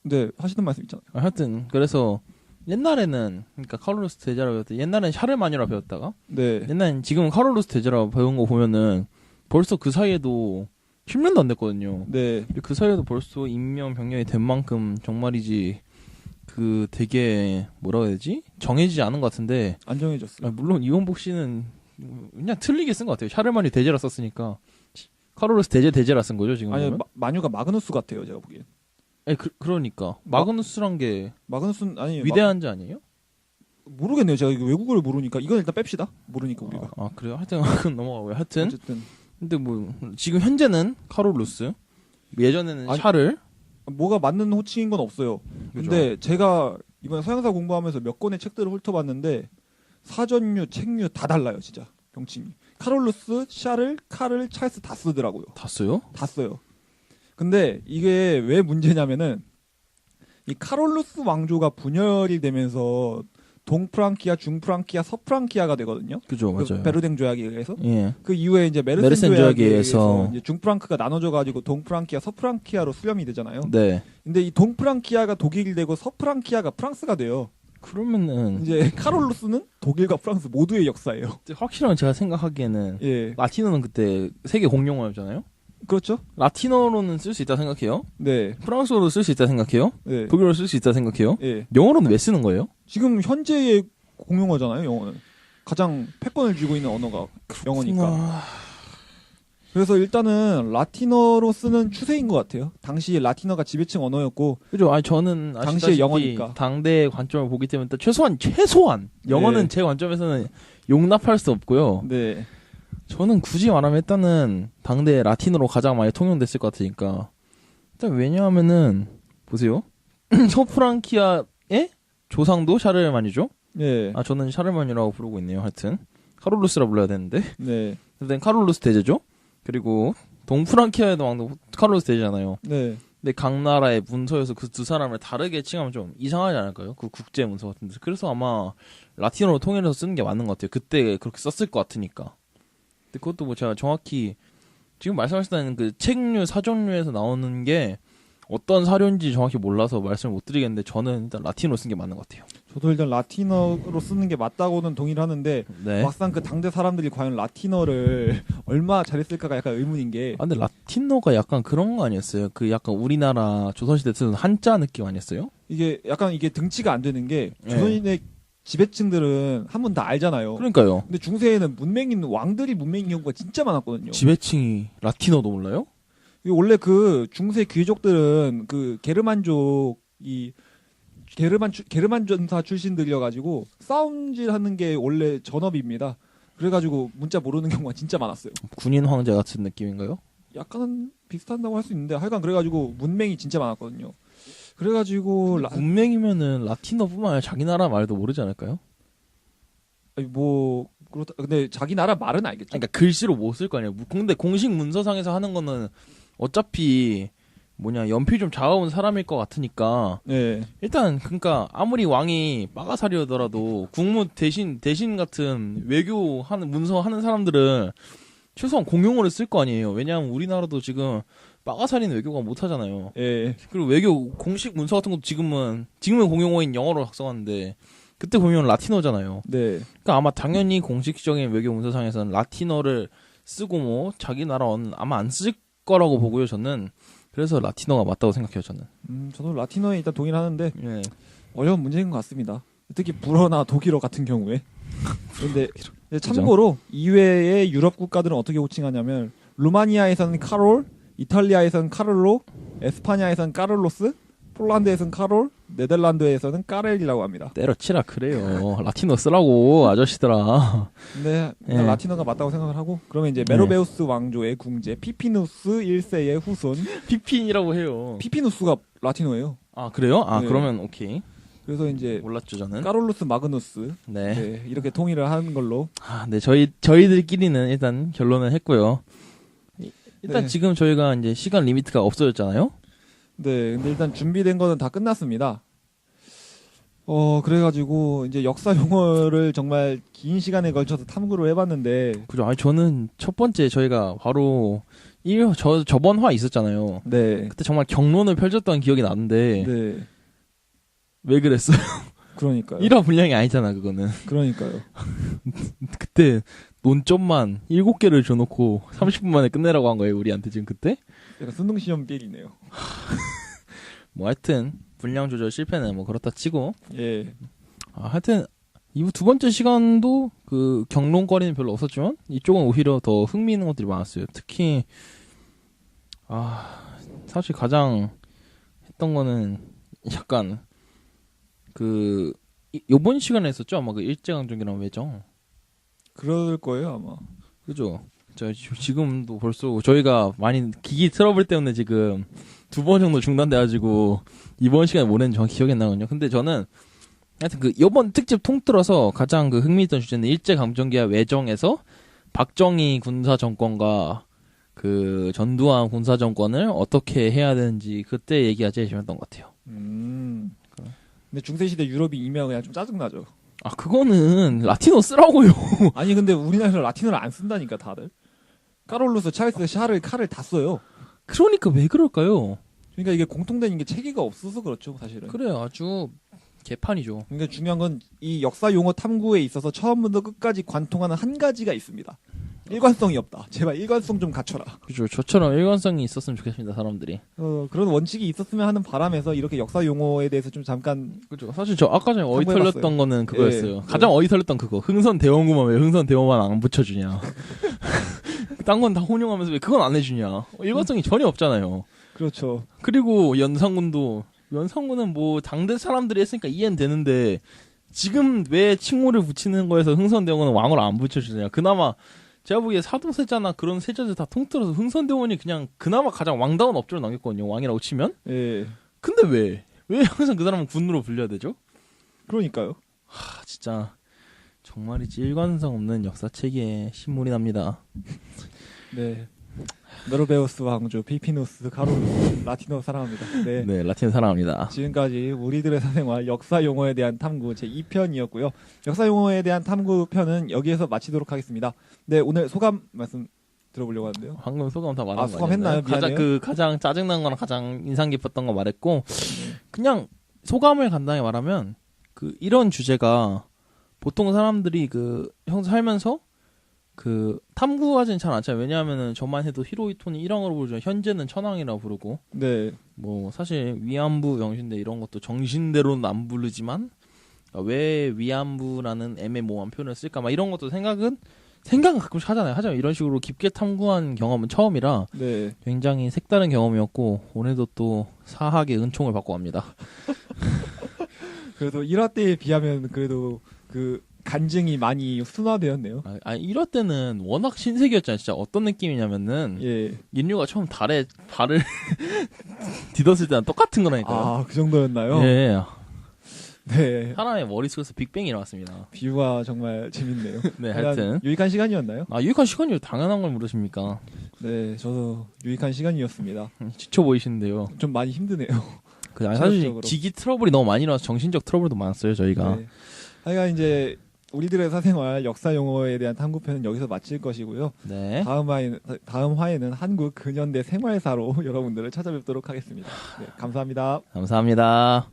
근데 하시는 말씀 있잖아요. 하여튼 그래서 옛날에는 그러니까 카롤루스 대제라고 배웠대. 옛날엔 샤를마뉴라 배웠다가 네. 옛날엔 지금은 카롤루스 대제라고 배운 거 보면은 벌써 그 사이에도 10년도 안 됐거든요. 네. 그 사이에도 벌써 인명 병력이 된 만큼 정말이지 그 되게 뭐라고 해야 되지? 정해지지 않은 것 같은데. 안 정해졌어요. 물론 이원복 씨는 그냥 틀리게 쓴 것 같아요. 샤를마뉴 대제라 썼으니까 카롤루스 대제라 쓴 거죠 지금. 아니, 마뉴가 마그누스 같아요, 제가 보기엔. 아니 그러니까 마그누스란 게 마그누스는 아니 위대한 자 아니에요? 모르겠네요. 제가 이거 외국어를 모르니까 이건 일단 뺍시다. 모르니까 우리가. 그래요? 하여튼 그건 넘어가고요. 하여튼 어쨌든 근데 뭐 지금 현재는 카롤루스, 예전에는 아니, 샤를. 뭐가 맞는 호칭인 건 없어요. 근데 제가 이번 서양사 공부하면서 몇 권의 책들을 훑어봤는데 사전류, 책류 다 달라요, 진짜 병칭이. 카롤루스, 샤를, 카를, 찰스 다 쓰더라고요. 다 써요? 다 써요. 근데 이게 왜 문제냐면은 이 카롤루스 왕조가 분열이 되면서 동프랑키아, 중프랑키아, 서프랑키아가 되거든요. 그죠, 맞아요. 베르댕 조약에 의해서. 예. 그 이후에 이제 메르센 메르센 조약에 조약에 의해서 의해서 이제 중프랑크가 나눠져 가지고 동프랑키아, 서프랑키아로 수렴이 되잖아요. 네. 근데 이 동프랑키아가 독일이 되고 서프랑키아가 프랑스가 돼요. 그러면은 이제 카롤루스는 독일과 프랑스 모두의 역사예요. 확실한 제가 생각하기에는 예. 라틴어는 그때 세계 공용어였잖아요. 그렇죠? 라틴어로는 쓸 수 있다 생각해요. 네. 프랑스어로 쓸 수 있다 생각해요. 네. 독일어로 쓸 수 있다 생각해요. 예. 영어로는 왜 쓰는 거예요? 지금 현재의 공용어잖아요, 영어는. 가장 패권을 쥐고 있는 언어가 영어니까. 그래서 일단은 라틴어로 쓰는 추세인 것 같아요. 당시 라틴어가 지배층 언어였고. 그죠. 저는 당시의 아시다시피 영어니까. 당대의 관점을 보기 때문에 또 최소한 영어는 네. 제 관점에서는 용납할 수 없고요. 네. 저는 굳이 말하면 일단은 당대 라틴어로 가장 많이 통용됐을 것 같으니까. 일단 왜냐하면은 보세요. 서프랑키아의 조상도 샤르마뉴죠. 네. 저는 샤르마뉴라고 부르고 있네요. 하여튼 카롤루스라 불러야 되는데. 네. 일단 카롤루스 대제죠. 그리고 동프랑키아의 왕도 카롤루스 대제잖아요. 네. 근데 각 나라의 문서에서 그 두 사람을 다르게 칭하면 좀 이상하지 않을까요? 그 국제 문서 같은데. 그래서 아마 라틴어로 통일해서 쓰는 게 맞는 것 같아요. 그때 그렇게 썼을 것 같으니까. 근데 그것도 뭐 제가 정확히 지금 말씀하셨다는 그 책류 사전류에서 나오는 게 어떤 사료인지 정확히 몰라서 말씀을 못 드리겠는데 저는 일단 라틴어로 쓴 게 맞는 것 같아요. 저도 일단 라틴어로 쓰는 게 맞다고는 동의를 하는데 네. 막상 그 당대 사람들이 과연 라틴어를 얼마 잘했을까가 약간 의문인 게. 근데 라틴어가 약간 그런 거 아니었어요? 그 약간 우리나라 조선시대 쓰는 한자 느낌 아니었어요? 이게 약간 이게 등치가 안 되는 게 네. 조선인의 지배층들은 한 번 다 알잖아요. 그러니까요. 근데 중세에는 왕들이 문맹인 경우가 진짜 많았거든요. 지배층이 라틴어도 몰라요? 원래 그 중세 귀족들은 그 게르만족 이 게르만 전사 출신들이어가지고 싸움질하는 게 원래 전업입니다. 그래가지고 문자 모르는 경우가 진짜 많았어요. 군인 황제 같은 느낌인가요? 약간 비슷한다고 할 수 있는데 하여간 그래가지고 문맹이 진짜 많았거든요. 그래가지고 문맹이면은 라틴어뿐만 아니라 자기 나라 말도 모르지 않을까요? 아니, 뭐 그렇다. 근데 자기 나라 말은 알겠죠. 그러니까 글씨로 못 쓸 거 아니에요. 근데 공식 문서상에서 하는 거는 어차피 연필 좀 잡아온 사람일 것 같으니까 네. 일단 그러니까 아무리 왕이 빠가사리더라도 국무 대신 같은 외교하는 문서 하는 사람들은 최소한 공용어를 쓸 거 아니에요. 왜냐하면 우리나라도 지금 빠가사리는 외교가 못 하잖아요. 예. 그리고 외교 공식 문서 같은 것도 지금은 공용어인 영어로 작성하는데 그때 보면 라틴어잖아요. 네. 그러니까 아마 당연히 공식적인 외교 문서상에서는 라틴어를 쓰고 뭐 자기 나라 언어는 아마 안 쓸 거라고 보고요. 저는 그래서 라틴어가 맞다고 생각해요. 저는. 저도 라틴어에 일단 동의하는데 예. 어려운 문제인 것 같습니다. 특히 불어나 독일어 같은 경우에. 근데 참고로 이외의 유럽 국가들은 어떻게 호칭하냐면 루마니아에서는 카롤, 이탈리아에서는 카를로, 에스파냐에서는 까를로스, 폴란드에서는 카롤, 네덜란드에서는 까렐이라고 합니다. 때려치라 그래요. 라틴어 쓰라고 아저씨들아. 근데 예. 라틴어가 맞다고 생각을 하고 그러면 이제 메로베우스 왕조의 궁제 피피누스 1세의 후손 피핀이라고 해요. 피피누스가 라틴어예요. 아 그래요? 아 네. 그러면 오케이. 그래서 이제 몰랐죠 저는. 까롤루스 마그누스 네. 네, 이렇게 통일을 하는 걸로. 아, 네 저희들끼리는 일단 결론을 했고요. 일단 네. 지금 저희가 이제 시간 리미트가 없어졌잖아요. 네, 근데 일단 준비된 거는 다 끝났습니다. 그래가지고 이제 역사 용어를 정말 긴 시간에 걸쳐서 탐구를 해봤는데, 그죠. 아니 저는 첫 번째 저희가 바로 저번 화 있었잖아요. 네, 그때 정말 경론을 펼쳤던 기억이 나는데 네, 왜 그랬어요? 그러니까요. 1화 분량이 아니잖아 그거는. 그러니까요. 그때 논점만 7개를 줘놓고 30분 만에 끝내라고 한 거예요 우리한테 지금 그때. 약간 수능 시험 삘이네요. 뭐 하여튼 분량 조절 실패는 뭐 그렇다 치고 예, 하여튼 이후 두 번째 시간도 그 경론거리는 별로 없었지만 이쪽은 오히려 더 흥미 있는 것들이 많았어요. 특히 사실 가장 했던 거는 약간 그 요번 시간에 했었죠 아마 그 일제강점기랑 외정. 그럴 거예요 아마. 그죠. 지금도 벌써 저희가 많이 기기 트러블 때문에 지금 2번 정도 중단돼가지고 이번 시간에 뭐 했는지 정확히 기억이 안 나거든요. 근데 저는 하여튼 그 이번 특집 통틀어서 가장 그 흥미있던 주제는 일제강점기와 외정에서 박정희 군사 정권과 그 전두환 군사 정권을 어떻게 해야 되는지 그때 얘기가 제일 재밌었던 것 같아요. 근데 중세시대 유럽이 이면 그냥 좀 짜증나죠. 아 그거는 라틴어 쓰라고요. 아니 근데 우리나라에서 라틴어를 안 쓴다니까 다들. 까롤루스, 찰스, 샤를, 칼을 다 써요. 그러니까 왜 그럴까요? 그러니까 이게 공통된 이게 체계가 없어서 그렇죠 사실은. 그래요. 아주 개판이죠. 그러니까 중요한 건 이 역사 용어 탐구에 있어서 처음부터 끝까지 관통하는 한 가지가 있습니다. 일관성이 없다. 제발 일관성 좀 갖춰라. 그죠. 저처럼 일관성이 있었으면 좋겠습니다. 사람들이. 그런 원칙이 있었으면 하는 바람에서 이렇게 역사 용어에 대해서 좀 잠깐. 그죠. 사실 저 아까 전에 어이 참고해봤어요. 털렸던 거는 그거였어요. 예. 가장 어이 털렸던 그거. 흥선 대원구만 왜 흥선 대원만 안 붙여주냐. 딴 건 다 혼용하면서 왜 그건 안 해주냐. 일관성이 전혀 없잖아요. 그렇죠. 그리고 연산군은 뭐 당대 사람들이 했으니까 이해는 되는데 지금 왜 칭호를 붙이는 거에서 흥선 대원은 왕을 안 붙여주냐. 그나마 제가 보기에 사도세자나 그런 세자들 다 통틀어서 흥선대원이 그냥 그나마 가장 왕다운 업적을 남겼거든요. 왕이라고 치면. 예. 근데 왜 항상 그 사람은 군으로 불려야 되죠? 그러니까요. 진짜 정말이지 일관성 없는 역사 체계에 신물이 납니다. 네. 메로베우스 왕조, 피피누스, 카롤루스, 라틴어 사랑합니다. 네. 네, 라틴 사랑합니다. 지금까지 우리들의 사생활 역사 용어에 대한 탐구 제 2편이었고요. 역사 용어에 대한 탐구 편은 여기에서 마치도록 하겠습니다. 네, 오늘 소감 말씀 들어보려고 하는데요. 방금 소감 다 말한 거 소감 했나요? 미안해요. 가장 짜증난 거랑 가장 인상 깊었던 거 말했고 그냥 소감을 간단히 말하면 그 이런 주제가 보통 사람들이 그 형 살면서 그 탐구하진 잘 않잖아요. 왜냐하면은 저만 해도 히로이토니 1왕으로 부르죠. 현재는 천왕이라 부르고 네. 뭐 사실 위안부 명신대 이런 것도 정신대로는 안 부르지만 왜 위안부라는 애매모호한 표현을 쓸까 막 이런 것도 생각은 생각은 가끔씩 하잖아요. 하지만 이런 식으로 깊게 탐구한 경험은 처음이라 네. 굉장히 색다른 경험이었고 오늘도 또 사학의 은총을 받고 갑니다. 그래도 1화 때에 비하면 그래도 그 간증이 많이 순화되었네요. 아니 이럴 때는 워낙 신세계였잖아요. 진짜 어떤 느낌이냐면은 예. 인류가 처음 달에 발을 디뎠을 때랑 똑같은 거라니까요. 아, 그 정도였나요? 예. 네. 사람의 머릿속에서 빅뱅이 일어났습니다. 비유가 정말 재밌네요. 네, 하여튼. 유익한 시간이었나요? 유익한 시간이요. 당연한 걸 물으십니까? 네, 저도 유익한 시간이었습니다. 지쳐 보이시는데요. 좀 많이 힘드네요. 사실 체력적으로. 기기 트러블이 너무 많이 일어나서 정신적 트러블도 많았어요, 저희가. 네. 하여간 이제 우리들의 사생활 역사 용어에 대한 탐구편은 여기서 마칠 것이고요. 네. 다음 화에는 한국 근현대 생활사로 여러분들을 찾아뵙도록 하겠습니다. 네, 감사합니다. 감사합니다.